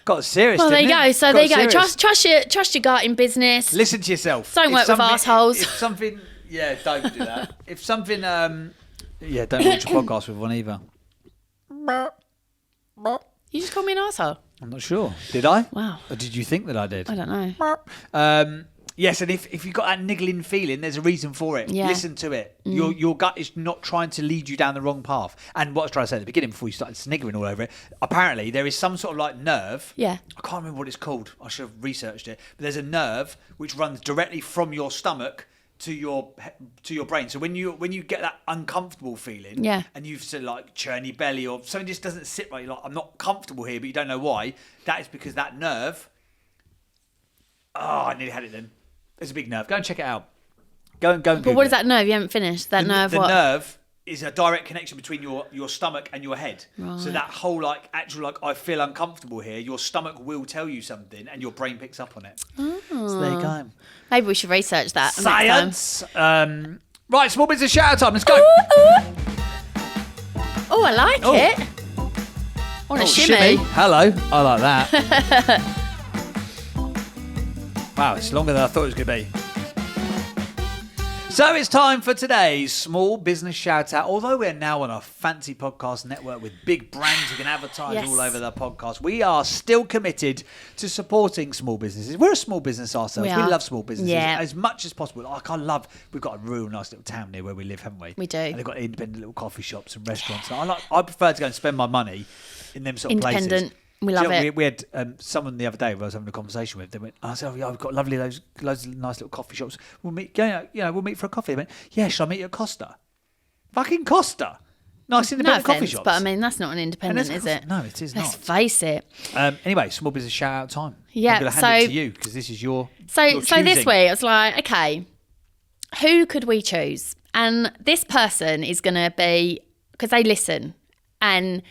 C: got
B: serious.
C: Well, there you go. So there you go.
B: Serious.
C: Trust your gut in business.
B: Listen to yourself.
C: Don't work with arseholes.
B: If something, don't do that. If something, don't launch a podcast with one either.
C: You just called me an arsehole.
B: I'm not sure. Did I?
C: Wow.
B: Or did you think that I did?
C: I don't know.
B: Yes, and if you've got that niggling feeling, there's a reason for it.
C: Yeah.
B: Listen to it. Your gut is not trying to lead you down the wrong path. And what I was trying to say at the beginning before you started sniggering all over it, apparently there is some sort of like nerve.
C: Yeah.
B: I can't remember what it's called. I should have researched it. But there's a nerve which runs directly from your stomach to your brain. So when you get that uncomfortable feeling, and you've said like churny belly or something just doesn't sit right, you're like, I'm not comfortable here, but you don't know why. That is because that nerve. Oh, I nearly had it then. There's a big nerve. Go and check it out. Go and Google.
C: But what is that nerve? You haven't finished that nerve.
B: The nerve is a direct connection between your stomach and your head.
C: Right.
B: So that whole I feel uncomfortable here. Your stomach will tell you something, and your brain picks up on it.
C: Oh.
B: So there you go.
C: Maybe we should research that.
B: Science. Right, small business shout out time. Let's go.
C: Oh, I like it. On a shimmy.
B: Hello. I like that. Wow, it's longer than I thought it was going to be. So it's time for today's small business shout out. Although we're now on a fancy podcast network with big brands who can advertise all over the podcast, we are still committed to supporting small businesses. We're a small business ourselves. We love small businesses as much as possible. Like we've got a real nice little town near where we live, haven't we?
C: We do.
B: And they've got independent little coffee shops and restaurants. So I prefer to go and spend my money in them sort of places.
C: Independent. We love it.
B: We had someone the other day who I was having a conversation with. They went, I said, we've got loads of nice little coffee shops. We'll meet, we'll meet for a coffee. They went, yeah, shall I meet you at Costa? Fucking Costa. Nice independent coffee shops.
C: But I mean, that's not an independent, is it?
B: No, it is not.
C: Let's face it.
B: Anyway, small business shout out time.
C: Yeah.
B: I'm going to hand it to you because this is your
C: So this week I was like, okay, who could we choose? And this person is going to be, because they listen, and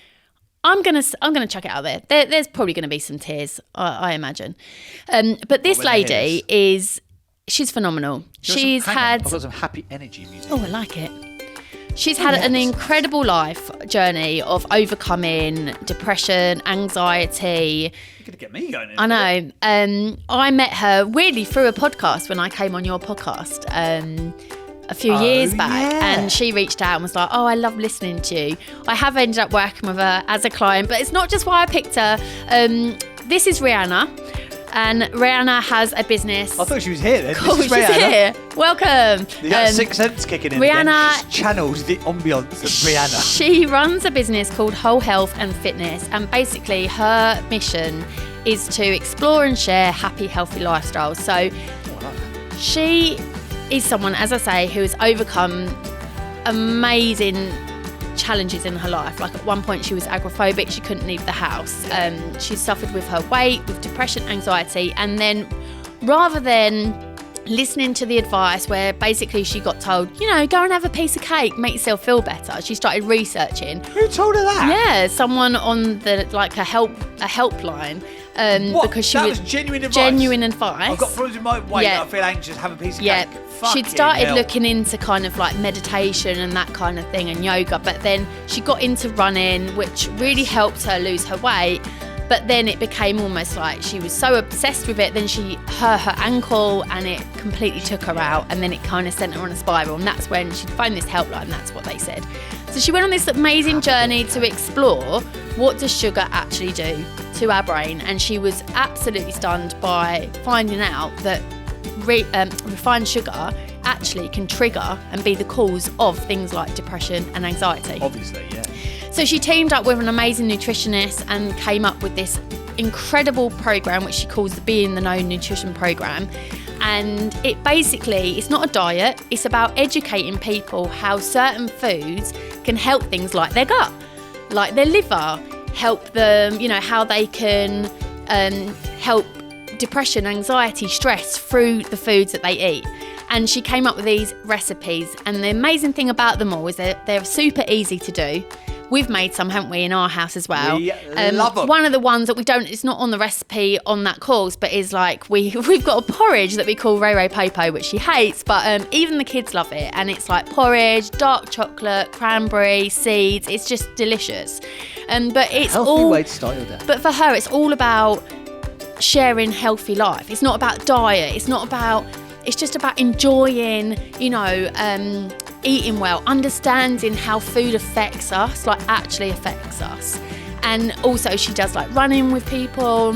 C: I'm gonna chuck it out there. There's probably gonna be some tears, I imagine. But this lady she's phenomenal.
B: I've got some happy energy music.
C: Oh, I like it. She's had an incredible life journey of overcoming depression, anxiety.
B: You're gonna get me going.
C: I know. I met her weirdly through a podcast when I came on your podcast. A few years back, and she reached out and was like, oh, I love listening to you. I have ended up working with her as a client, but it's not just why I picked her. This is Rihanna, and Rihanna has a business.
B: I thought she was here then.
C: Cool,
B: this is
C: she's
B: Rihanna.
C: here. Welcome.
B: Sixth Sense kicking in
C: Rihanna
B: again. She channels the ambience of Rihanna.
C: She runs a business called Whole Health and Fitness, and basically her mission is to explore and share happy, healthy lifestyles. So she is someone, as I say, who has overcome amazing challenges in her life. Like at one point she was agoraphobic, she couldn't leave the house. She suffered with her weight, with depression, anxiety, and then rather than listening to the advice where basically she got told, go and have a piece of cake, make yourself feel better, she started researching.
B: Who told her that?
C: Yeah, someone on the a helpline. Because she
B: was genuine advice.
C: Genuine advice.
B: I've got problems with my weight. I feel anxious. Have a piece of cake.
C: She'd started looking into kind of like meditation and that kind of thing and yoga, but then she got into running, which really helped her lose her weight. But then it became almost like she was so obsessed with it, then she hurt her ankle and it completely took her out, and then it kind of sent her on a spiral, and that's when she'd phoned this helpline. That's what they said. So she went on this amazing journey to explore what does sugar actually do to our brain, and she was absolutely stunned by finding out that refined sugar actually can trigger and be the cause of things like depression and anxiety.
B: Obviously, yeah.
C: So she teamed up with an amazing nutritionist and came up with this incredible program which she calls the Be in the Know Nutrition Program. And it basically, it's not a diet, it's about educating people how certain foods can help things like their gut, like their liver, help them, how they can help depression, anxiety, stress through the foods that they eat. And she came up with these recipes, and the amazing thing about them all is that they're super easy to do. We've made some, haven't we, in our house as well.
B: We love them.
C: One of the ones that we don't, it's not on the recipe on that course, but is like, we've got a porridge that we call Ray Ray Popo, which she hates, but even the kids love it. And it's like porridge, dark chocolate, cranberry, seeds. It's just delicious. But it's
B: healthy way to start your day.
C: But for her, it's all about sharing healthy life. It's not about diet. It's just about enjoying, eating well, understanding how food affects us, actually affects us. And also she does running with people.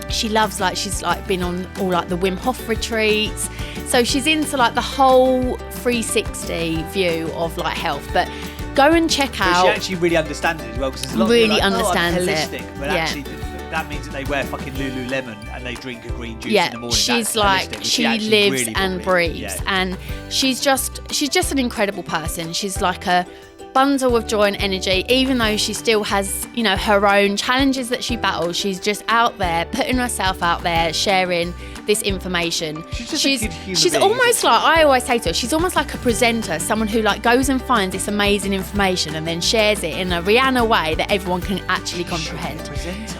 C: She loves she's been on all the Wim Hof retreats. So she's into the whole 360 view of health. But go and check out.
B: She actually really understands it as well, because there's a lot
C: really
B: of
C: understands
B: I'm
C: it.
B: holistic, but actually that means that they wear fucking Lululemon and they drink a green juice in the morning.
C: She's
B: That's
C: she lives really and breathes, and she's just an incredible person. She's like a bundle of joy and energy, even though she still has her own challenges that she battles. She's just out there putting herself out there, sharing this information. She's almost I always say to her, she's almost like a presenter, someone who goes and finds this amazing information and then shares it in a Rihanna way that everyone can actually comprehend.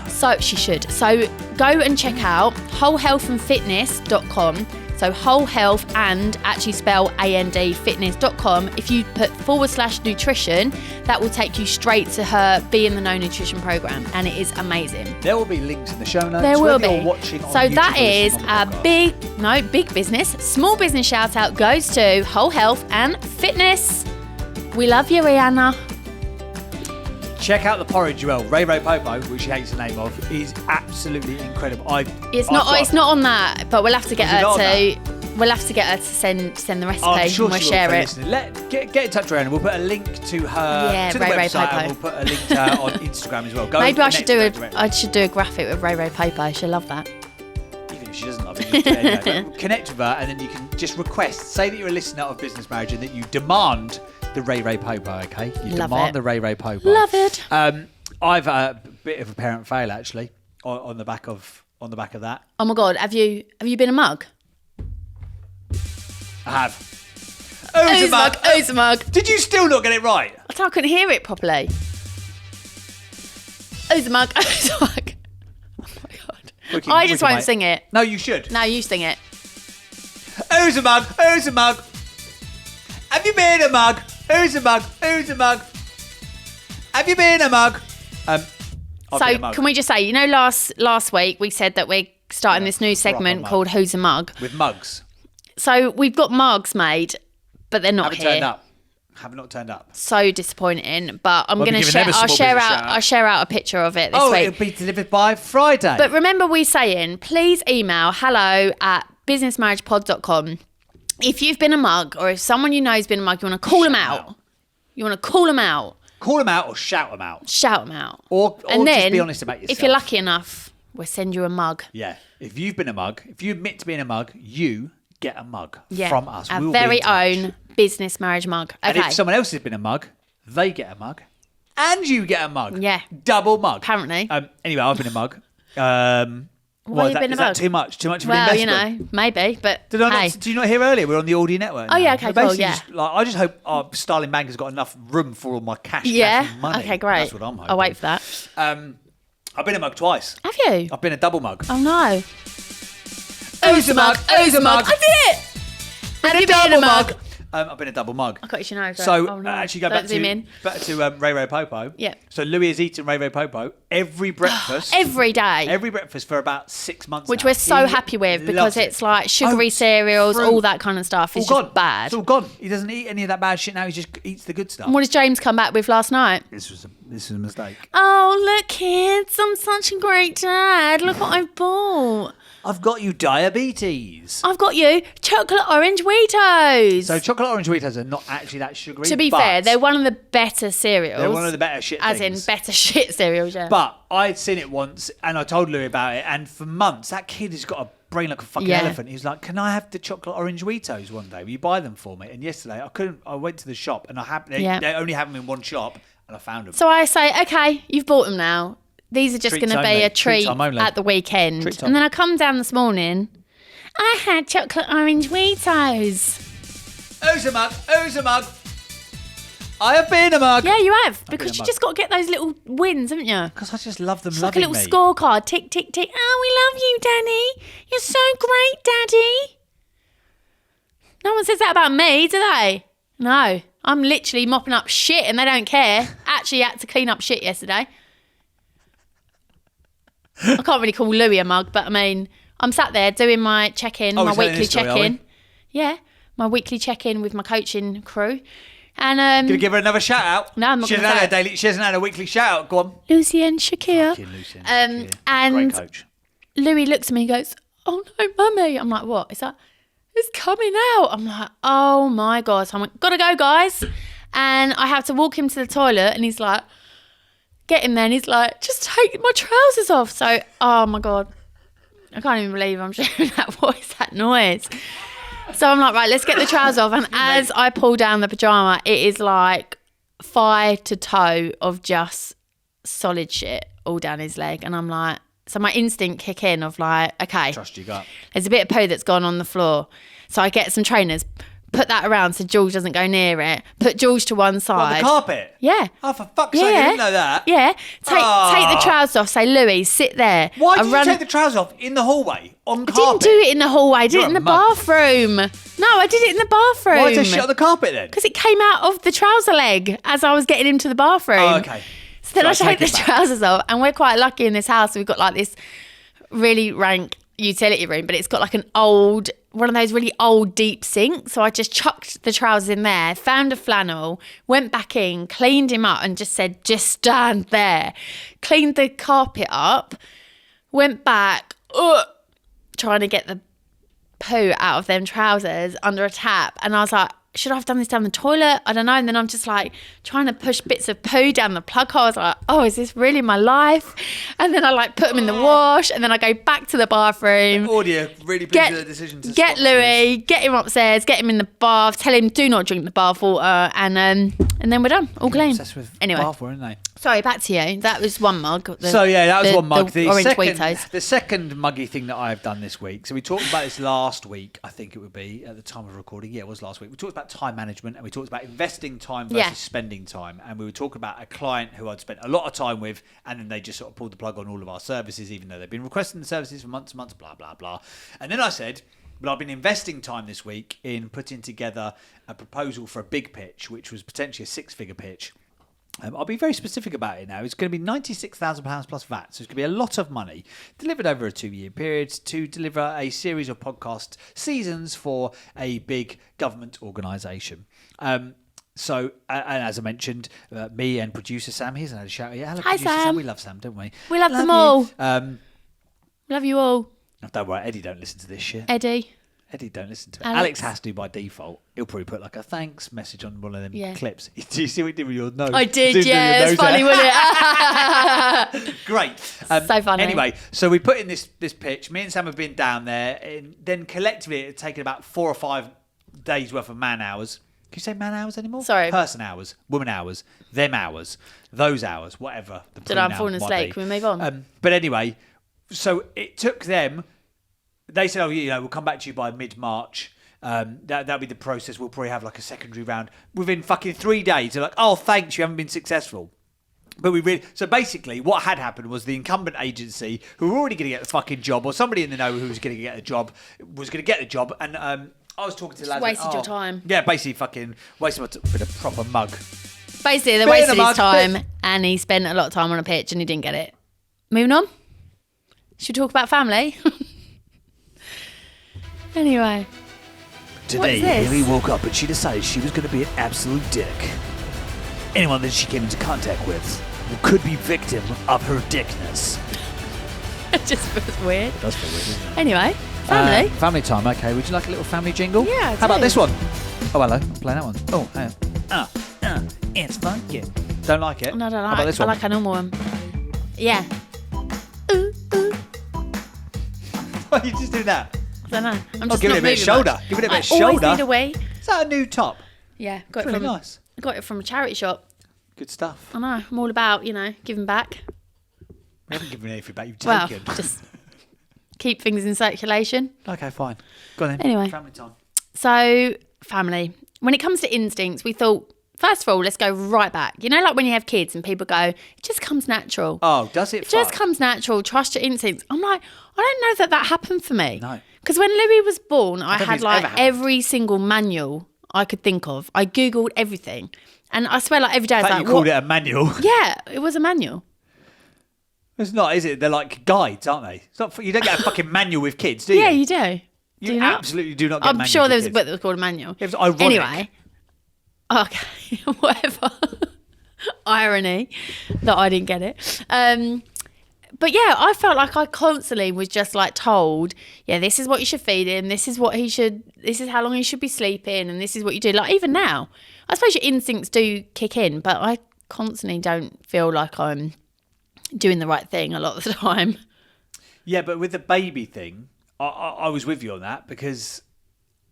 C: So she should. So go and check out wholehealthandfitness.com. So whole health and actually spell AND fitness.com. If you put /nutrition, that will take you straight to her Be in the Know nutrition program, and it is amazing.
B: There will be links in the show notes.
C: There will
B: whether
C: be.
B: you're watching on
C: So
B: YouTube
C: that
B: or
C: is
B: listening on the
C: a
B: podcast.
C: big business, small business shout out goes to whole health and fitness. We love you, Rihanna.
B: Check out the porridge well. Ray Popo, which she hates the name of, is absolutely incredible.
C: It's not on that, but we'll have to get
B: Is it
C: her
B: not on
C: to. We'll have to get her to send the recipe
B: I'm sure
C: and we'll
B: she will
C: share
B: for
C: it.
B: listening. Get in touch with her, and we'll put a link to her to the
C: Ray
B: website,
C: Popo.
B: and we'll put a link to her on Instagram as well. Go
C: Maybe I
B: and
C: should
B: connect
C: do
B: with her
C: I should do a graphic with Ray Popo. She'll love that.
B: even if she doesn't love it, you do it anyway. But connect with her, and then you can just request. Say that you're a listener of Business Marriage, and that you demand the Ray Popo. Okay, you
C: Love
B: demand
C: it.
B: the Ray Popo.
C: Love it.
B: I've a bit of a parent fail actually on the back of that.
C: Oh my God, have you been a mug?
B: I have. Who's a mug? Did you still not get it right?
C: I couldn't hear it properly. Who's a mug? Who's a mug? Oh my God. I just won't sing it.
B: No, you should.
C: No, you sing it.
B: Who's a mug? Who's a mug? Have you been a mug? Who's a mug? Who's a mug? Have you been a mug? I've been a
C: So
B: mug.
C: can we just say, last week we said that we're starting this new segment
B: mug.
C: called Who's a Mug?
B: With mugs?
C: So we've got mugs made, but they're not
B: Haven't
C: here.
B: turned up. Have not turned up.
C: So disappointing. But I'm
B: Well,
C: going
B: we're
C: to
B: giving
C: share.
B: them a small business shout out.
C: I'll share out a picture of it this
B: Oh,
C: week.
B: it'll be delivered by Friday.
C: But remember, we saying please email hello@businessmarriagepod.com if you've been a mug, or if someone you know has been a mug. You want to call them out. You want to call them out.
B: Call them out or shout them out.
C: Shout them out.
B: Or
C: and then,
B: just be honest about yourself.
C: if you're lucky enough, we'll send you a mug.
B: Yeah. If you've been a mug, if you admit to being a mug, you get a mug
C: Yeah,
B: from us.
C: our
B: We'll be in
C: very
B: touch.
C: own business marriage mug. Okay.
B: And if someone else has been a mug, they get a mug. And you get a mug.
C: Yeah.
B: Double mug.
C: Apparently.
B: Anyway, I've been a mug.
C: Why
B: Is
C: you been a
B: that
C: mug?
B: too much? Too much of an
C: well,
B: investment?
C: maybe, but
B: Did I
C: hey.
B: not, did you not hear earlier? We're on the Audio Network.
C: Oh,
B: now.
C: yeah, okay,
B: We're
C: cool,
B: basically
C: yeah.
B: just, I just hope our Starling Bank has got enough room for all my cash
C: Yeah.
B: and money.
C: Okay, great.
B: That's what I'm hoping.
C: I'll wait for that.
B: I've been a mug twice.
C: Have you?
B: I've been a double mug.
C: Oh no.
B: Who's a mug? Who's a mug?
C: I did it. Have you been a mug?
B: I've been a double mug.
C: I got you know.
B: So
C: oh, no.
B: actually, go
C: Don't
B: back
C: zoom in.
B: to Ray Popo.
C: Yeah.
B: So Louis has eaten Ray Popo every breakfast.
C: Every day.
B: Every breakfast for about 6 months.
C: Which
B: now.
C: we're so
B: He
C: happy with because
B: loves it.
C: it's like sugary
B: Oats,
C: cereals,
B: fruit,
C: all that kind of stuff. It's
B: all
C: just
B: gone.
C: bad.
B: It's all gone. He doesn't eat any of that bad shit now. He just eats the good stuff.
C: And what does James come back with last night?
B: This was a mistake.
C: Oh, look, kids, I'm such a great dad. Look what I've bought.
B: I've got you diabetes.
C: I've got you chocolate orange Wheatos.
B: So chocolate orange Wheatos are not actually that sugary.
C: to be
B: but
C: fair, they're one of the better cereals.
B: they're one of the better shit
C: As
B: things.
C: in better shit cereals, yeah.
B: But I'd seen it once, and I told Louis about it, and for months, that kid has got a brain like a fucking
C: Yeah.
B: elephant. He was like, "Can I have the chocolate orange Wheatos one day? Will you buy them for me?" And yesterday, I couldn't. I went to the shop, and they only have them in one shop, and I found them.
C: So I say, okay, you've bought them now. These are just
B: Treats
C: going to be
B: only.
C: a
B: Treats
C: treat
B: time only.
C: at the weekend.
B: Treats time.
C: And then I come down this morning. I had chocolate orange Wheatos.
B: Who's a mug? Who's a mug? I have been a mug.
C: Yeah, you have.
B: been
C: Because
B: a
C: you
B: mug.
C: just got to get those little wins, haven't you?
B: Because I just love them
C: It's like a
B: loving
C: little
B: me.
C: scorecard. Tick, tick, tick. Oh, we love you, Danny. You're so great, Daddy. No one says that about me, do they? No. I'm literally mopping up shit and they don't care. Actually had to clean up shit yesterday. I can't really call Louis a mug, but I mean, I'm sat there doing my check-in,
B: Oh,
C: my
B: we're telling
C: weekly
B: this story, are we?
C: check-in. Yeah, my weekly check-in with my coaching crew. And
B: Gonna give her another shout out.
C: No, I'm not
B: She
C: gonna
B: hasn't had
C: say
B: a daily. She hasn't had a weekly shout out. Go on.
C: Lucy and Shakir.
B: Fucking Lucy
C: And
B: Great coach.
C: Louis looks at me and goes, "Oh no, mummy." I'm like, "What?" Is that? It's coming out. I'm like, "Oh my God." So I'm like, "Gotta go, guys." And I have to walk him to the toilet and he's like, get him there and he's like, "Just take my trousers off." So, oh my God. I can't even believe I'm sharing that voice, that noise. So I'm like, right, let's get the trousers off. And as I pull down the pyjama, it is like thigh to toe of just solid shit all down his leg. And I'm like, so my instinct kick in of like, okay,
B: Trust your gut.
C: there's a bit of poo that's gone on the floor. So I get some trainers, put that around so George doesn't go near it. Put George to one
B: On
C: side.
B: the carpet?
C: Yeah.
B: Oh, for fuck's sake, I didn't know that.
C: Yeah. Take the trousers off. Say, Louis, sit there.
B: Why did you take the trousers off in the hallway on carpet?
C: I didn't do it in the hallway. I did
B: You're
C: it in
B: a
C: the
B: mug.
C: bathroom. No, I did it in the bathroom.
B: Why did they shit on the carpet then?
C: Because it came out of the trouser leg as I was getting him to the bathroom.
B: Oh, okay.
C: So then I
B: Sorry,
C: take the
B: take it back.
C: trousers off, and we're quite lucky in this house. We've got like this really rank utility room, but it's got like one of those really old deep sinks. So I just chucked the trousers in there, found a flannel, went back in, cleaned him up, and just said, just stand there. Cleaned the carpet up, went back, trying to get the poo out of them trousers under a tap, and I was like, should I have done this down the toilet? I don't know. And then I'm just like trying to push bits of poo down the plug hole. I was like, oh, is this really my life? And then I like put them in the wash, and then I go back to the bathroom.
B: Audio really pleased with the decision to
C: get
B: stop
C: Louis, get him upstairs, get him in the bath, tell him do not drink the bath water, and then we're done, all clean.
B: Obsessed with
C: Anyway,
B: bathwater, aren't they?
C: sorry, back to you. That was one mug.
B: That was one mug.
C: The orange Cheetos.
B: The second muggy thing that I've done this week. So we talked about this last week, I think it would be, at the time of recording. Yeah, it was last week. We talked about time management, and we talked about investing time versus spending time. And we were talking about a client who I'd spent a lot of time with, and then they just sort of pulled the plug on all of our services, even though they've been requesting the services for months and months, blah, blah, blah. And then I said, but I've been investing time this week in putting together a proposal for a big pitch, which was potentially a 6-figure pitch. I'll be very specific about it now. It's going to be £96,000 plus VAT. So it's going to be a lot of money delivered over a 2-year period to deliver a series of podcast seasons for a big government organisation. So, and as I mentioned, me and producer Sam, here's another shout. Yeah, hello,
C: Hi,
B: producer
C: Sam.
B: We love Sam, don't we?
C: We love them
B: you.
C: all. Love you all.
B: Don't worry, Eddie don't listen to this shit.
C: Eddie
B: Don't listen to it.
C: Alex.
B: Alex has to by default. He'll probably put like a thanks message on one of them clips. Do you see what you did with your nose?
C: I did,
B: Zoom in
C: yeah.
B: your
C: It's
B: nose
C: funny,
B: there.
C: wasn't it?
B: Great.
C: So funny.
B: Anyway, so we put in this pitch. Me and Sam have been down there, and then collectively it had taken about 4 or 5 days worth of man hours. Can you say man hours anymore?
C: Sorry.
B: Person hours, woman hours, them hours, those hours, whatever.
C: Don't know, I'm falling asleep. Can we move on?
B: But anyway, so it took them. They said, "Oh, we'll come back to you by mid-March. That'll be the process. We'll probably have like a secondary round within fucking 3 days." They're like, "Oh, thanks, you haven't been successful." But so basically, what had happened was the incumbent agency, who were already going to get the fucking job, or somebody in the know who was going to get the job, was going to get the job, and I was talking to the lads.
C: wasted your time.
B: Yeah, basically, fucking wasted a proper mug.
C: Basically, they
B: Bit
C: wasted
B: of a
C: his
B: mug,
C: time, and he spent a lot of time on a pitch, and he didn't get it. Moving on. Should we talk about family? Anyway.
B: Today,
C: What's this?
B: Haley woke up and she decided she was going to be an absolute dick. Anyone that she came into contact with could be victim of her dickness.
C: It just feels weird.
B: It does feel weird, doesn't it?
C: Anyway, family.
B: Family time, okay. Would you like a little family jingle?
C: Yeah, I
B: How about
C: do.
B: this one? Oh, hello. I'm playing that one. Oh, hang on. It's funky. Don't like it?
C: No, I don't
B: How
C: like.
B: about this
C: I
B: one?
C: like a normal one. Yeah. Ooh, ooh.
B: Why you just do that?
C: I don't know. I'm
B: Oh,
C: just
B: give it
C: not
B: a bit of
C: moving
B: shoulder.
C: much.
B: Give it a bit
C: I
B: of shoulder.
C: always need a wee.
B: Is that a new top?
C: Yeah,
B: It's really nice.
C: got it from a charity shop.
B: Good stuff.
C: I know. I'm all about giving back.
B: We haven't given anything back. You've
C: Well,
B: taken.
C: just keep things in circulation.
B: Okay, fine. Go on then.
C: Anyway.
B: Family time.
C: So, family. When it comes to instincts, we thought, first of all, let's go right back. You know, like when you have kids and people go, it just comes natural.
B: Oh, does it?
C: It just comes natural. Trust your instincts. I'm like, I don't know that happened for me.
B: No.
C: Because when Louis was born, I
B: don't
C: had
B: think it's ever
C: like
B: happened.
C: every single manual I could think of. I Googled everything. And I swear, like every day, I
B: In
C: was
B: fact,
C: like,
B: you called
C: what?
B: it a manual.
C: Yeah, it was a manual.
B: It's not, is it? They're like guides, aren't they? It's not. You don't get a fucking manual with kids, do you?
C: Yeah, you do.
B: You
C: do you not?
B: absolutely do not get
C: I'm
B: manuals
C: sure
B: with
C: there was a
B: kids.
C: book that was called a manual.
B: It was ironic.
C: Anyway. Okay, whatever. Irony that I didn't get it. But yeah, I felt like I constantly was just like told, yeah, this is what you should feed him. This is how long he should be sleeping. And this is what you do. Like even now, I suppose your instincts do kick in, but I constantly don't feel like I'm doing the right thing a lot of the time.
B: Yeah, but with the baby thing, I was with you on that because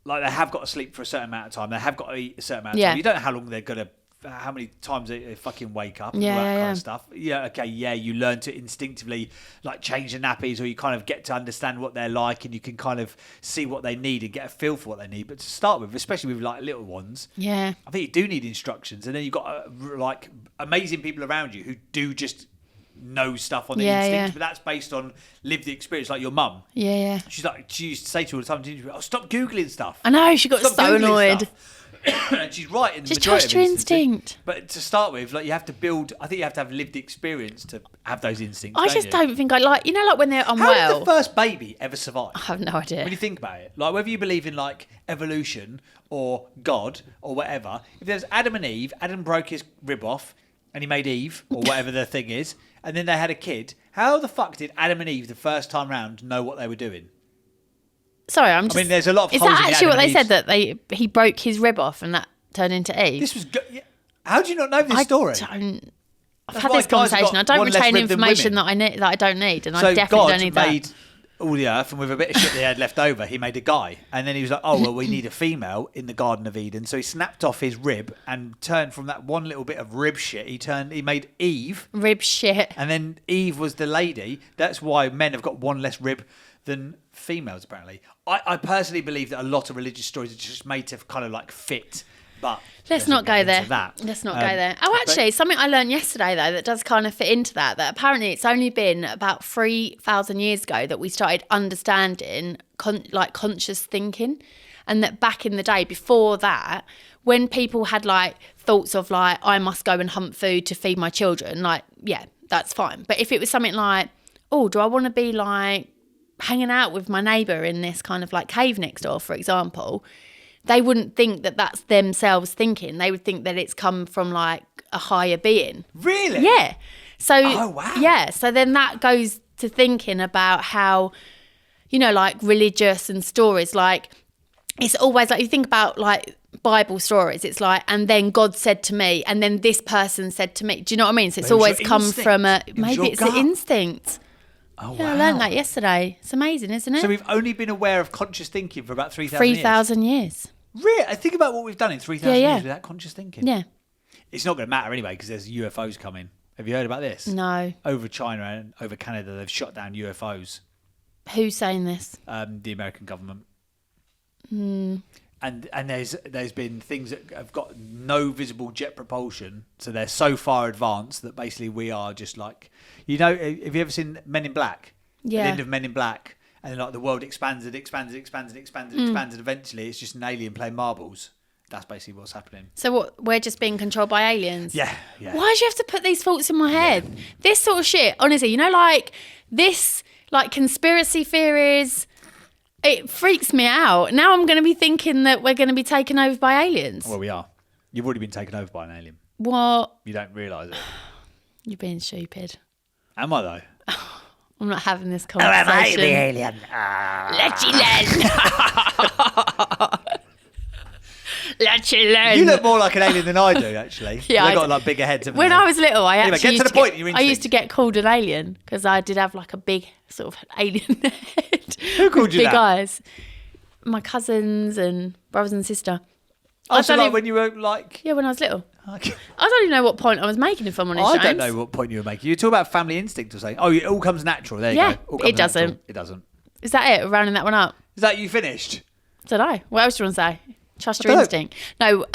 B: like they have got to sleep for a certain amount of time. They have got to eat a certain amount of
C: Yeah.
B: time. You don't know how long they're going to how many times they fucking wake up,
C: Yeah,
B: and all that
C: yeah,
B: kind of stuff. Yeah, okay, yeah, you learn to instinctively like change the nappies, or you kind of get to understand what they're like, and you can kind of see what they need and get a feel for what they need. But to start with, especially with like little ones,
C: Yeah.
B: I think you do need instructions, and then you've got like amazing people around you who do just know stuff on the
C: Yeah,
B: instinct,
C: yeah.
B: but that's based on lived experience, like your mum.
C: Yeah, yeah.
B: She used to say to her all the time, "Oh, stop googling stuff."
C: I know, she got
B: Stop
C: so
B: Googling
C: annoyed.
B: stuff. And she's right in the
C: Just
B: majority
C: trust
B: of
C: your
B: instances.
C: instinct.
B: But to start with, like you have to build. I think you have to have lived experience to have those instincts.
C: I just don't think I like, like when they're
B: How
C: unwell.
B: did the first baby ever survive?
C: I have no idea.
B: When you think about it, like whether you believe in like evolution or God or whatever, if there's Adam and Eve, Adam broke his rib off and he made Eve or whatever the thing is, and then they had a kid. How the fuck did Adam and Eve the first time round know what they were doing?
C: Sorry, I'm just.
B: I mean, there's a lot of
C: Is
B: holes
C: that
B: in the
C: actually what
B: Adam
C: they
B: and
C: said, that he broke his rib off and that turned into Eve?
B: This was. How do you not know this story?
C: I've
B: That's
C: had
B: why
C: this
B: guys have
C: conversation. I
B: got
C: don't
B: one less
C: retain
B: rib than
C: information
B: women.
C: that I need, that I don't need, and
B: So
C: I definitely
B: God
C: don't need
B: made
C: that.
B: all the earth, and with a bit of shit they had left over, he made a guy. And then he was like, "Oh well, we need a female in the Garden of Eden." So he snapped off his rib and turned from that one little bit of rib shit. He made Eve,
C: Rib shit.
B: and then Eve was the lady. That's why men have got one less rib than females. Apparently, I personally believe that a lot of religious stories are just made to kind of like fit. But
C: Let's not go there.
B: That.
C: Let's not go there. Oh, actually, something I learned yesterday, though, that does kind of fit into that apparently it's only been about 3,000 years ago that we started understanding conscious thinking. And that back in the day, before that, when people had like thoughts of like, I must go and hunt food to feed my children, like, yeah, that's fine. But if it was something like, oh, do I want to be like hanging out with my neighbour in this kind of like cave next door, for example, they wouldn't think that that's themselves thinking. They would think that it's come from like a higher being.
B: Really?
C: Yeah. So,
B: oh, wow.
C: Yeah. So then that goes to thinking about how, like religious and stories, like it's always like you think about like Bible stories. It's like, and then God said to me, and then this person said to me. Do you know what I mean? So it's always come from maybe it's an instinct.
B: Oh,
C: yeah,
B: wow.
C: I learned that yesterday. It's amazing, isn't it?
B: So we've only been aware of conscious thinking for about 3,000 years.
C: 3,000 years.
B: Really? Think about what we've done in 3,000
C: Yeah.
B: years without conscious thinking.
C: Yeah.
B: It's not going to matter anyway because there's UFOs coming. Have you heard about this?
C: No.
B: Over China and over Canada, they've shot down UFOs.
C: Who's saying this?
B: The American government.
C: Hmm.
B: And there's been things that have got no visible jet propulsion, so they're so far advanced that basically we are just like, have you ever seen Men in Black?
C: Yeah.
B: At the end of Men in Black, and then like the world expands, and eventually it's just an alien playing marbles. That's basically what's happening.
C: So what? We're just being controlled by aliens?
B: Yeah.
C: Why do you have to put these thoughts in my head? This sort of shit, honestly, like this, like conspiracy theories, it freaks me out. Now I'm going to be thinking that we're going to be taken over by aliens.
B: Well, we are. You've already been taken over by an alien.
C: What?
B: You don't realise it.
C: You're being stupid.
B: Am I though?
C: I'm not having this conversation.
B: I the alien?
C: Let you learn. Let you learn.
B: You look more like an alien than I do, actually.
C: Yeah,
B: They've
C: I
B: got
C: do.
B: like bigger heads. haven't
C: When
B: they?
C: I was little, I
B: Anyway,
C: actually
B: get to the point. Your
C: I used
B: instinct.
C: to get called an alien because I did have like a big sort of alien head.
B: Who called
C: with
B: you
C: big
B: that?
C: eyes. My cousins and brothers and sister.
B: Oh, so
C: don't
B: like
C: even-
B: when you were like...
C: Yeah, when I was little.
B: Okay.
C: I don't even know what point I was making, if I'm honest,
B: I don't
C: James.
B: know what point you were making. You talk about family instinct or something. Oh, it all comes natural. There you
C: Yeah,
B: go. All comes
C: it doesn't.
B: natural. It doesn't.
C: Is that it? Rounding that one up?
B: Is that you finished?
C: Don't know. What else do you want to say? Trust
B: I
C: your
B: don't
C: instinct. No,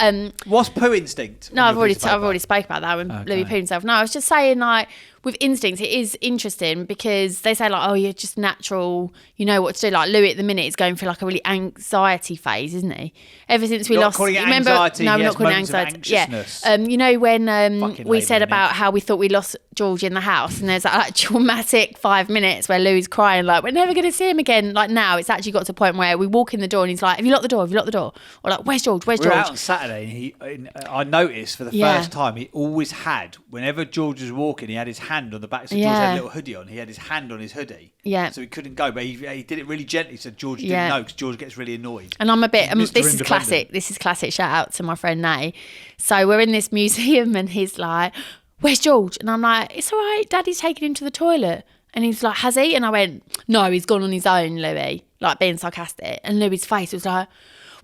B: What's poo instinct?
C: no,
B: When
C: I've
B: you're
C: already
B: thinking about
C: spoke about that when
B: Okay.
C: Louis pooed himself. No, I was just saying, like, with instincts, it is interesting because they say, like, oh, you're just natural, you know what to do. Like, Louis at the minute is going through, like, a really anxiety phase, isn't he? Ever since we
B: You're not
C: lost...
B: calling it
C: remember,
B: anxiety,
C: no,
B: he
C: we're
B: has
C: not calling it
B: moments of
C: anxiety.
B: anxiousness.
C: Yeah. You know when
B: Fucking
C: we said
B: labelling
C: about
B: it.
C: how we thought we lost George in the house and there's that like, traumatic 5 minutes where Louis crying, like, we're never going to see him again. Like, now it's actually got to a point where we walk in the door and he's like, have you locked the door? Have you locked the door? Or like, where's George? Where's
B: We were
C: George?
B: out on Saturday and I noticed for the
C: Yeah.
B: first time he always had, whenever George was walking, he had his hand on the back. So George
C: Yeah.
B: had a little hoodie on. He had his hand on his hoodie.
C: Yeah.
B: So he couldn't go, but he did it really gently so George didn't
C: Yeah.
B: know because George gets really annoyed.
C: And I'm a bit,
B: Mr.
C: this is
B: Independent.
C: classic. This is classic. Shout out to my friend Nay. So we're in this museum and he's like, where's George? And I'm like, it's all right. Daddy's taken him to the toilet. And he's like, has he? And I went, no, he's gone on his own, Louis. Like being sarcastic. And Louis's face was like,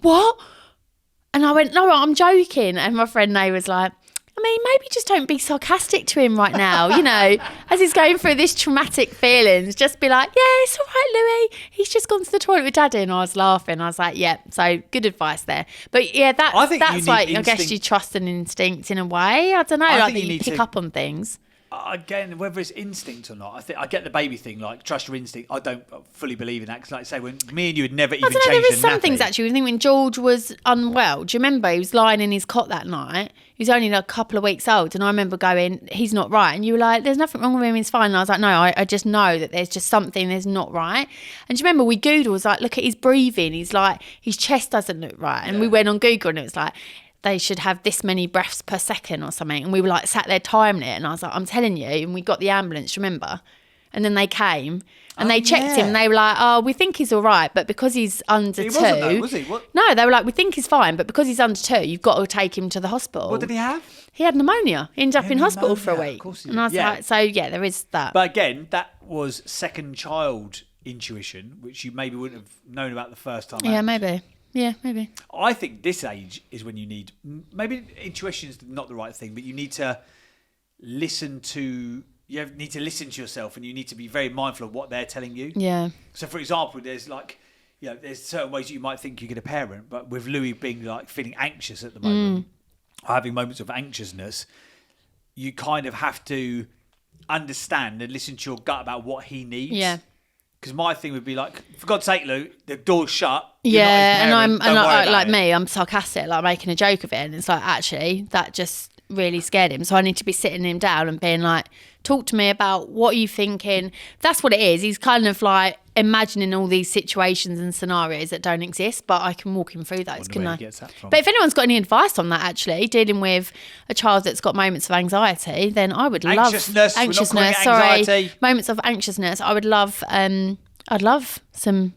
C: what? And I went, no, I'm joking. And my friend Nay was like, I mean, maybe just don't be sarcastic to him right now, you know, as he's going through this traumatic feelings. Just be like, yeah, it's all right, Louis. He's just gone to the toilet with Daddy. And I was laughing. I was like, yeah, so good advice there. But yeah, that's why I guess you trust an instinct in a way. I don't know, like that you pick up on things.
B: Again, whether it's instinct or not, I think I get the baby thing, like trust your instinct. I don't fully believe in that because, like I say, when me and you had never even changed the nappy.
C: There is some things actually. I think when George was unwell, do you remember he was lying in his cot that night? He was only like a couple of weeks old, and I remember going, "He's not right," and you were like, "There's nothing wrong with him. He's fine." And I was like, "No, I just know that there's just something that's not right." And do you remember we Googled, was like, "Look at his breathing. He's like his chest doesn't look right," and we went on Google, and it was like, they should have this many breaths per second or something. And we were like sat there timing it. And I was like, I'm telling you. And we got the ambulance, remember? And then they came and they checked him. And they were like, oh, we think he's all right. But because he's under
B: he
C: 2.
B: Wasn't though, was he? What?
C: No, they were like, we think he's fine. But because he's under 2, you've got to take him to the hospital.
B: What did he have?
C: He had pneumonia. He ended up in hospital for a week.
B: Of course he
C: and
B: did.
C: I was like, so yeah, there is that.
B: But again, that was second child intuition, which you maybe wouldn't have known about the first time.
C: Yeah, maybe. Yeah, maybe.
B: I think this age is when you need, maybe intuition is not the right thing, but you need to listen to yourself, and you need to be very mindful of what they're telling you.
C: Yeah.
B: So for example, there's certain ways you might think you get a parent, but with Louis being like feeling anxious at the moment, or having moments of anxiousness, you kind of have to understand and listen to your gut about what he needs.
C: Yeah.
B: Because my thing would be like, for God's sake, Lou, the door's shut.
C: Yeah, I'm sarcastic, like making a joke of it, and it's like actually that just really scared him. So I need to be sitting him down and being like, talk to me about what are you thinking. That's what it is. He's kind of like imagining all these situations and scenarios that don't exist, but I can walk him through those, can I? But if anyone's got any advice on that, actually dealing with a child that's got moments of anxiety, then I would love anxiety. Moments of anxiousness. I would love I'd love some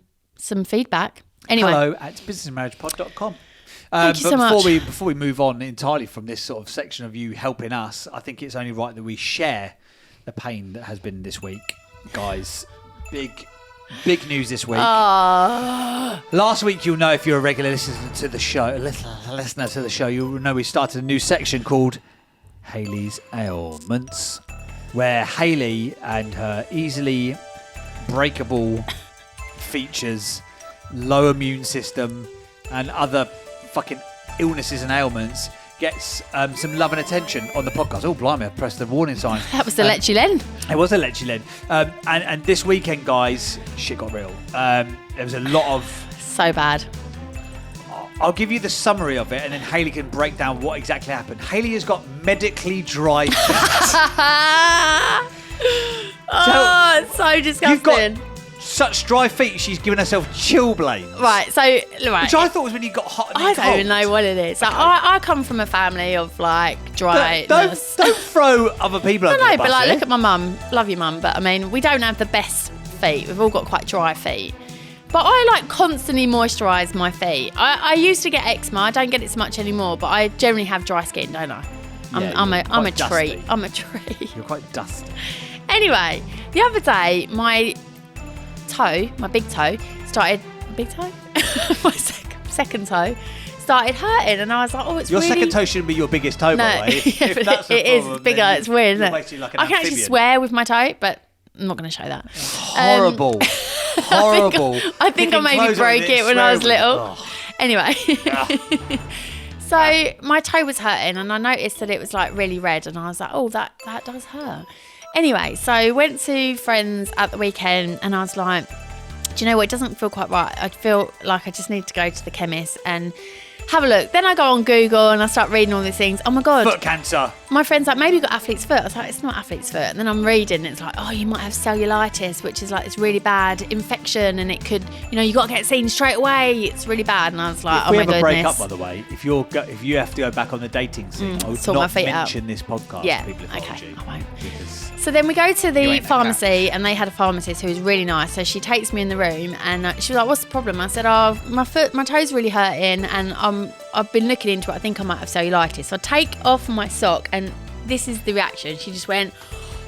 C: feedback. Anyway,
B: hello@businessmarriagepod.com.
C: Thank you so much.
B: Before we move on entirely from this sort of section of you helping us, I think it's only right that we share the pain that has been this week, guys. Big news this week. Last week, you'll know if you're a regular listener to the show, you'll know we started a new section called Hayley's Ailments, where Hayley and her easily breakable features, low immune system, and other fucking illnesses and ailments gets some love and attention on the podcast. Oh, blimey, I pressed the warning sign.
C: That was the let you in.
B: It was a let you in. And this weekend, guys, shit got real. There was a lot of...
C: So bad.
B: I'll give you the summary of it, and then Hayley can break down what exactly happened. Hayley has got medically dry feet.
C: It's so disgusting.
B: You've got such dry feet, she's given herself chilblains.
C: Right.
B: Which I thought was when you got hot and
C: I
B: cold.
C: don't even know what it is. Okay. I come from a family of like dryness.
B: Don't throw other people under the bus.
C: But like, look at my mum. Love you, mum. But I mean, we don't have the best feet. We've all got quite dry feet. But I like constantly moisturise my feet. I used to get eczema. I don't get it so much anymore. But I generally have dry skin, don't I? I'm a tree. I'm a tree.
B: You're quite dusty.
C: Anyway, the other day, my big toe started. Big toe? My second toe started hurting, and I was like, "Oh, it's
B: your
C: really..."
B: second toe shouldn't be your biggest toe, by the way. If that's
C: it is bigger. It's weird, isn't it?
B: Basically like an
C: I can actually
B: amphibian.
C: swear with my toe, but I'm not going to show that.
B: Horrible. Horrible.
C: I think I maybe broke it when I was little.
B: Oh.
C: Anyway. So my toe was hurting, and I noticed that it was like really red, and I was like, "Oh, that does hurt." Anyway, so I went to friends at the weekend, and I was like, do you know what? It doesn't feel quite right. I feel like I just need to go to the chemist and have a look. Then I go on Google and I start reading all these things. Oh my God.
B: Foot cancer.
C: My friend's like, maybe you've got athlete's foot. I was like, it's not athlete's foot. And then I'm reading and it's like, oh, you might have cellulitis, which is like this really bad infection, and it could, you got to get seen straight away. It's really bad. And I was like,
B: oh my goodness. If we ever break up, by the way, if you have to go back on the dating scene, I would not mention this podcast.
C: Yeah,
B: people
C: okay, I won't. So then we go to the pharmacy, and they had a pharmacist who was really nice. So she takes me in the room, and she was like, what's the problem? I said, oh, my toe's really hurting, and I've been looking into it. I think I might have cellulitis. So I take off my sock, and this is the reaction. She just went,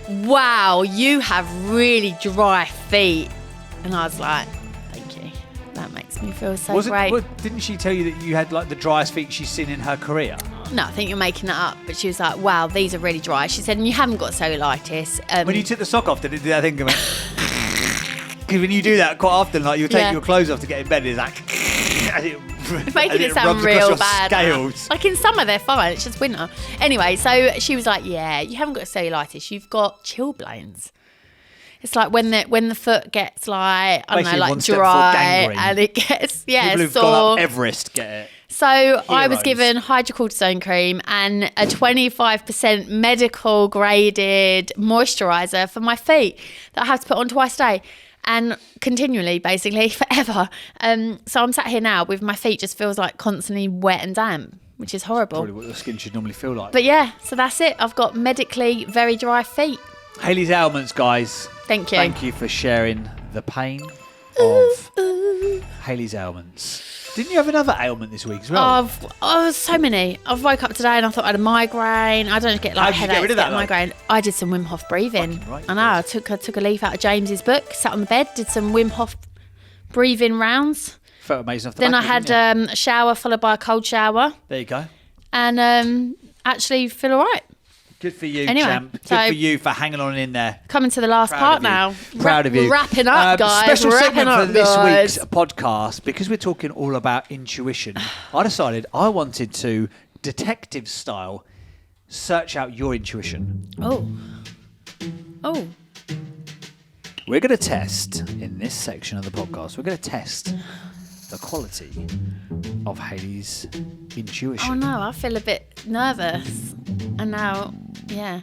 C: wow, you have really dry feet. And I was like, thank you. That makes me feel so great.
B: Didn't she tell you that you had like the driest feet she's seen in her career?
C: No, I think you're making that up. But she was like, wow, these are really dry. She said, and you haven't got cellulitis.
B: When you took the sock off, did it do that thing? Because when you do that quite often, like you'll take your clothes off to get in bed, it's like...
C: Making it sound real bad.
B: Scales.
C: Like in summer, they're fine. It's just winter. Anyway, so she was like, yeah, you haven't got cellulitis. You've got chilblains. It's like when the foot gets like, I don't know, like dry and it gets,
B: People who've
C: sore.
B: gone up Everest get it.
C: So I was given hydrocortisone cream and a 25% medical graded moisturiser for my feet that I have to put on twice a day. And continually, basically, forever. So I'm sat here now with my feet just feels like constantly wet and damp, which is horrible.
B: Probably what your skin should normally feel like.
C: But yeah, so that's it. I've got medically very dry feet.
B: Hayley's ailments, guys.
C: Thank you.
B: Thank you for sharing the pain of Hayley's ailments. Didn't you have another ailment this week as well?
C: So many. I've woke up today and I thought I had a migraine. I don't get like
B: How did you get
C: headaches,
B: rid of that,
C: get a migraine. I did some Wim Hof breathing.
B: Right,
C: I know. I took a leaf out of James's book, sat on the bed, did some Wim Hof breathing rounds.
B: Felt amazing off the
C: Then
B: back
C: I
B: of it,
C: had
B: didn't
C: a shower followed by a cold shower.
B: There you go.
C: And actually feel all right.
B: Good for you,
C: Anyway,
B: champ. Good
C: so-
B: for you for hanging on in there.
C: Coming to the last part now.
B: Proud of you.
C: Wrapping up, guys.
B: Special segment for this
C: guys.
B: week's podcast, because we're talking all about intuition. I decided I wanted to, detective style, search out your intuition.
C: Oh.
B: We're going to test, in this section of the podcast, we're going to test the quality of Hayley's intuition.
C: Oh no, I feel a bit nervous. And now, yeah.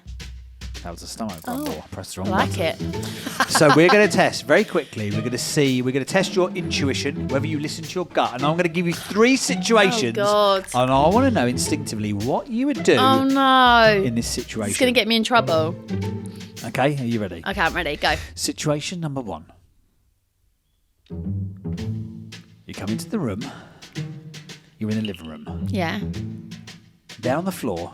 B: That was a stomach grumble. I pressed the
C: I
B: wrong
C: like
B: button.
C: it.
B: So we're going to test very quickly. We're going to test your intuition, whether you listen to your gut. And I'm going to give you 3 situations.
C: Oh, God.
B: And I want to know instinctively what you would do
C: Oh no.
B: in this situation.
C: It's going to get me in trouble.
B: Okay, are you ready?
C: Okay, I'm ready. Go.
B: Situation number 1. You come into the room. You're in the living room.
C: Yeah.
B: There on the floor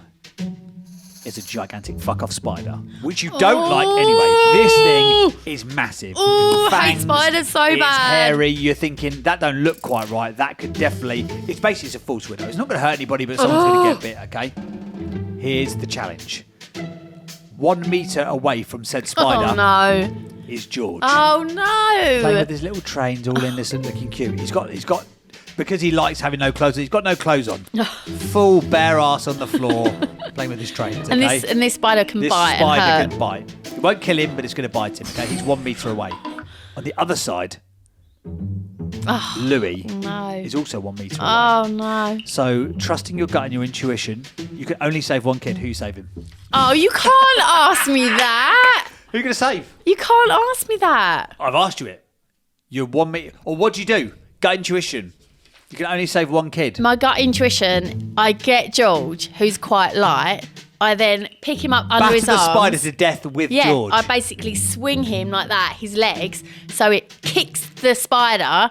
B: is a gigantic fuck-off spider, which you don't like anyway. This thing is massive.
C: Oh, I hate
B: Fangs,
C: spiders so
B: it's
C: bad.
B: hairy. You're thinking, that don't look quite right. That could definitely... It's basically a false widow. It's not going to hurt anybody, but someone's going to get bit, okay? Here's the challenge. 1 metre away from said spider
C: Oh no.
B: is George.
C: Oh no.
B: Playing with his little trains, all innocent, looking cute. He's got... Because he likes having no clothes on, he's got no clothes on. Full bare ass on the floor, playing with his trains. Okay?
C: And this spider can
B: This
C: bite
B: spider
C: and
B: can
C: hurt.
B: bite. It won't kill him, but it's going to bite him. Okay, he's 1 metre away. On the other side, Louis
C: No.
B: is also 1 metre away.
C: Oh no.
B: So, trusting your gut and your intuition, you can only save 1 kid. Who you saving?
C: Oh, you can't ask me that.
B: Who are you going to save?
C: You can't ask me that.
B: I've asked you it. You're 1 metre. Or what do you do? Gut intuition. You can only save 1 kid.
C: My gut intuition, I get George, who's quite light. I then pick him up under
B: Batter
C: his
B: the
C: arms.
B: spider to death with
C: Yeah,
B: George.
C: I basically swing him like that, his legs, so it kicks the spider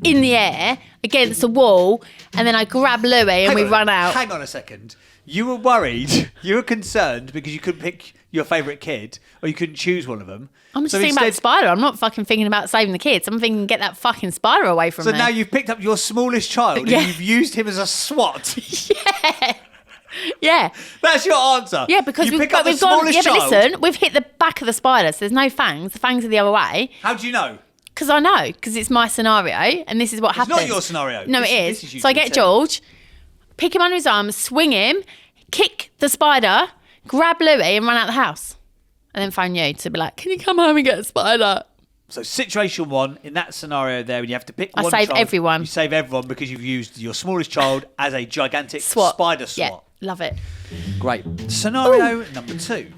C: in the air against the wall, and then I grab Louis and we run out.
B: Hang on a second. You were worried. You were concerned because you couldn't pick your favourite kid, or you couldn't choose one of them.
C: I'm just thinking about the spider. I'm not fucking thinking about saving the kids. I'm thinking get that fucking spider away from me.
B: So now you've picked up your smallest child
C: Yeah.
B: and you've used him as a SWAT.
C: Yeah.
B: That's your answer.
C: Yeah, because
B: you
C: we've
B: pick up the
C: gone.
B: smallest
C: Yeah, but
B: child.
C: listen, we've hit the back of the spider, so there's no fangs. The fangs are the other way.
B: How do you know?
C: Because I know, because it's my scenario, and this is what happens.
B: It's not your scenario.
C: No,
B: This-
C: it
B: this
C: is.
B: is
C: So I
B: usually
C: get
B: the same.
C: George, pick him under his arms, swing him, kick the spider, grab Louis, and run out the house. And then phone you to be like, can you come home and get a spider?
B: So situation 1, in that scenario there, when you have to pick
C: I
B: one
C: save
B: child,
C: everyone.
B: You save everyone because you've used your smallest child as a gigantic
C: SWAT.
B: spider SWAT.
C: Yeah, love it.
B: Great. Scenario number 2.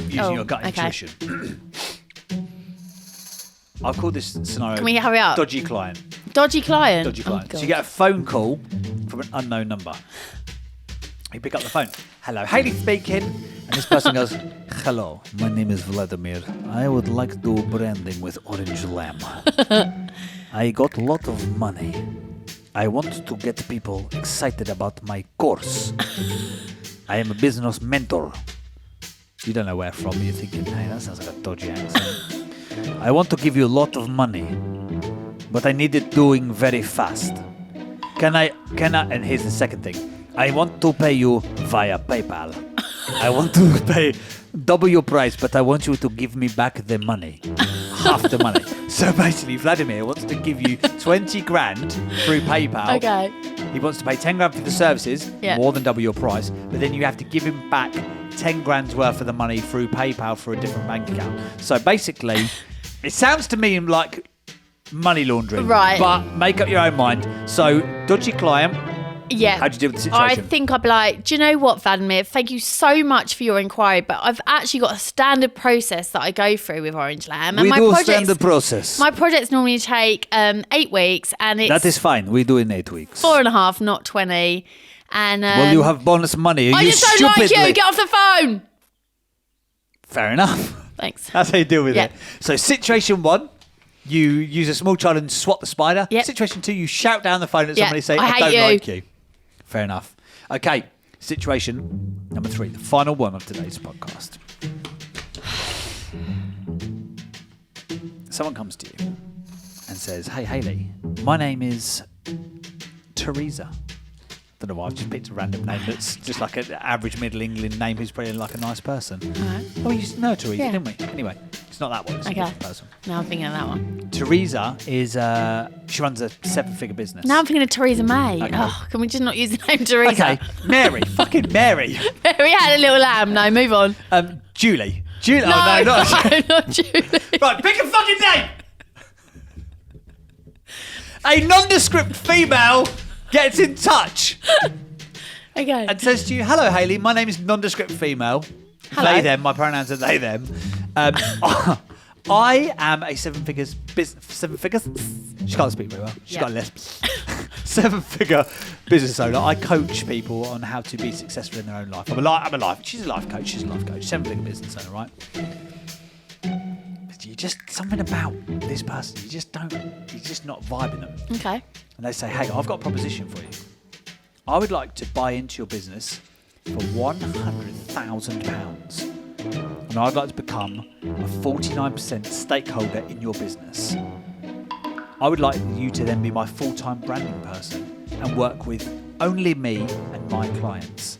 B: Using your gut
C: okay.
B: intuition. I've called this scenario...
C: Can we hurry up?
B: Dodgy client.
C: Dodgy client.
B: Dodgy
C: Oh,
B: client. So
C: God.
B: you get a phone call from an unknown number. You pick up the phone. Hello, Hayley speaking. And this person goes, hello, my name is Vladimir. I would like to do branding with orange lamb. I got a lot of money. I want to get people excited about my course. I am a business mentor. You don't know where from. You're thinking, hey, that sounds like a dodgy accent. I want to give you a lot of money, but I need it doing very fast. Can I? And here's the second thing. I want to pay you via PayPal. I want to pay double your price, but I want you to give me back the money. Half the money. So basically, Vladimir wants to give you 20 grand through PayPal.
C: Okay.
B: He wants to pay 10 grand for the services, more than double your price, but then you have to give him back 10 grand's worth of the money through PayPal for a different bank account. So basically, it sounds to me like money laundering.
C: Right.
B: But make up your own mind. So, dodgy client.
C: Yeah.
B: How'd you deal with the situation?
C: I think I'd be like, do you know what, Vladimir? Thank you so much for your inquiry, but I've actually got a standard process that I go through with Orange Lamb. And
B: we do standard process.
C: My projects normally take 8 weeks, and it's
B: That is fine. We do in 8 weeks.
C: 4.5, not 20. And
B: Well, you have bonus money.
C: I
B: you
C: just don't like
B: stupidly...
C: you. Get off the phone.
B: Fair enough.
C: Thanks.
B: That's how you deal with
C: Yeah.
B: it. So, situation 1. You use a small child and swat the spider.
C: Yep.
B: Situation 2, you shout down the phone at
C: Yeah.
B: somebody and say,
C: I
B: I
C: hate
B: don't
C: you.
B: like you. Fair enough. Okay, situation number 3, the final one of today's podcast. Someone comes to you and says, hey, Hayley, my name is Teresa. Don't know why, I've just picked a random name that's just like an average Middle England name who's probably like a nice person.
C: Alright.
B: Oh, we used to know Teresa,
C: Yeah.
B: didn't we? Anyway, it's not that one, it's a
C: Okay.
B: different person.
C: Now I'm thinking of that one.
B: Teresa is, she runs a 7-figure business.
C: Now I'm thinking of Theresa May.
B: Okay.
C: Oh, can we just not use the name Theresa?
B: Okay, Mary, fucking Mary.
C: We had a little lamb. No, move on.
B: Julie. Julie.
C: No,
B: Oh, no, not
C: not Julie.
B: Right, pick a fucking name. A nondescript female gets in touch
C: Okay.
B: and says to you, hello, Hayley, my name is nondescript female.
C: Hello.
B: They, them, my pronouns are they, them. I am a 7-figure she can't speak very well. She's got a lisp. 7-figure business owner. I coach people on how to be successful in their own life. She's a life coach. 7-figure business owner, right? But you just, something about this person, you're just not vibing them.
C: Okay.
B: And they say, hey, I've got a proposition for you. I would like to buy into your business for £100,000. And I'd like to become a 49% stakeholder in your business. I would like you to then be my full-time branding person and work with only me and my clients.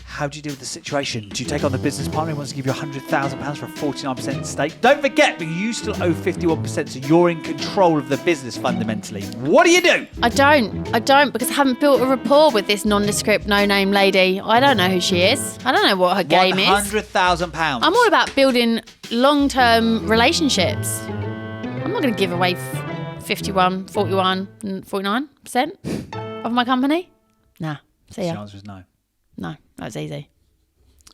B: How do you deal with the situation? Do you take on the business partner who wants to give you £100,000 for a 49% stake? Don't forget, but you still owe 51%, so you're in control of the business fundamentally. What do you do?
C: I don't because I haven't built a rapport with this nondescript, no-name lady. I don't know who she is. I don't know what her game is.
B: £100,000.
C: I'm all about building long-term relationships. I'm not going to give away 51, 41, and 49% of my company. Nah. See
B: The
C: ya.
B: answer is no.
C: No, that was easy.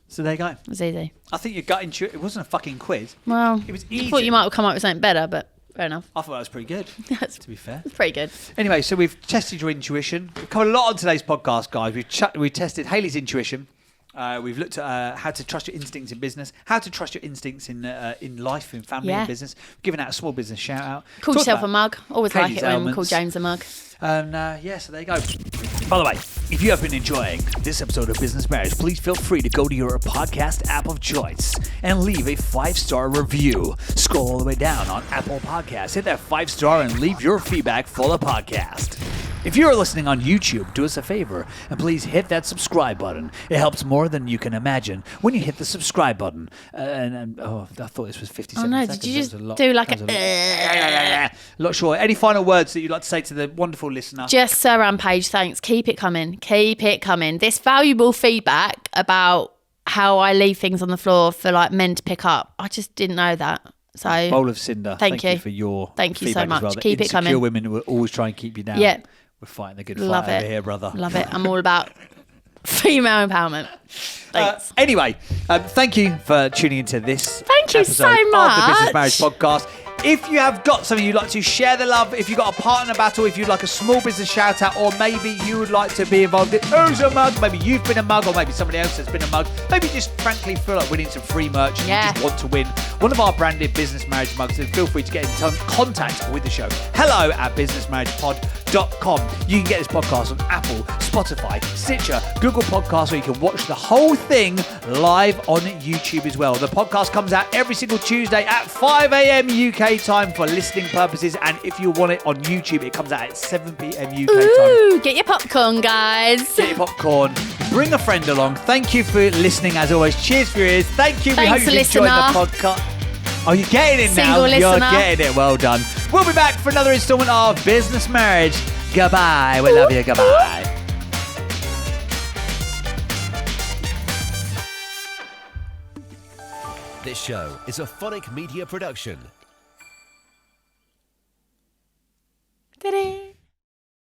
B: So there you go.
C: It was easy.
B: I think your gut intuition, it wasn't a fucking quiz.
C: Well,
B: It was
C: I
B: easy.
C: thought you might have come up with something better, but fair enough.
B: I thought that was pretty good,
C: That's
B: to be fair.
C: pretty good.
B: Anyway, so we've tested your intuition. We've covered a lot on today's podcast, guys. We've tested Hayley's intuition. We've looked at how to trust your instincts in business, how to trust your instincts in life, in family,
C: Yeah.
B: and business. We've given out a small business shout out.
C: Call
B: Talked
C: yourself
B: about
C: a mug. Always like
B: Hayley's
C: it when we
B: ailments.
C: call James a mug.
B: And so there you go. By the way, if you have been enjoying this episode of Business Marriage, please feel free to go to your podcast app of choice and leave a 5-star review. Scroll all the way down on Apple Podcasts, hit that 5-star and leave your feedback for the podcast. If you're listening on YouTube, do us a favor and please hit that subscribe button. It helps more than you can imagine when you hit the subscribe button. I thought this was 57
C: Oh no,
B: seconds.
C: did you
B: That
C: just
B: was a lot.
C: do like
B: That was
C: a...
B: a lot short. Any final words that you'd like to say to the wonderful listener?
C: Just Sir Rampage, thanks. Keep it coming. Keep it coming. This valuable feedback about how I leave things on the floor for like men to pick up. I just didn't know that. So
B: Bowl of cinder.
C: Thank you.
B: For your
C: Thank you so
B: feedback as
C: much.
B: well. The
C: Keep it
B: insecure
C: coming.
B: women who will always try and keep you down.
C: Yeah.
B: We're fighting the good
C: Love
B: fight
C: it.
B: over here, brother.
C: Love it. I'm all about female empowerment. Thanks.
B: Anyway, thank you for tuning into this
C: Thank you
B: episode
C: so
B: of the Business
C: much.
B: Marriage Podcast. If you have got something you'd like to share the love, if you've got a partner battle, if you'd like a small business shout out, or maybe you would like to be involved in Who's a Mug, maybe you've been a mug, or maybe somebody else has been a mug, maybe you just frankly feel like winning some free merch and
C: Yeah.
B: you just want to win one of our branded business marriage mugs, then feel free to get in contact with the show. Hello@businessmarriagepod.com. You can get this podcast on Apple, Spotify, Stitcher, Google Podcasts, or you can watch the whole thing live on YouTube as well. The podcast comes out every single Tuesday at 5 a.m. UK time for listening purposes. And if you want it on YouTube, it comes out at 7 p.m. UK time.
C: Ooh, get your popcorn, guys.
B: Get your popcorn. Bring a friend along. Thank you for listening as always. Cheers for your ears. Thank you.
C: Thanks,
B: we hope you enjoyed the podcast. Oh, you're getting it now.
C: Single listener.
B: You're getting it. Well done. We'll be back for another installment of Business Marriage. Goodbye. We love you. Goodbye.
A: This show is a Phonic Media production.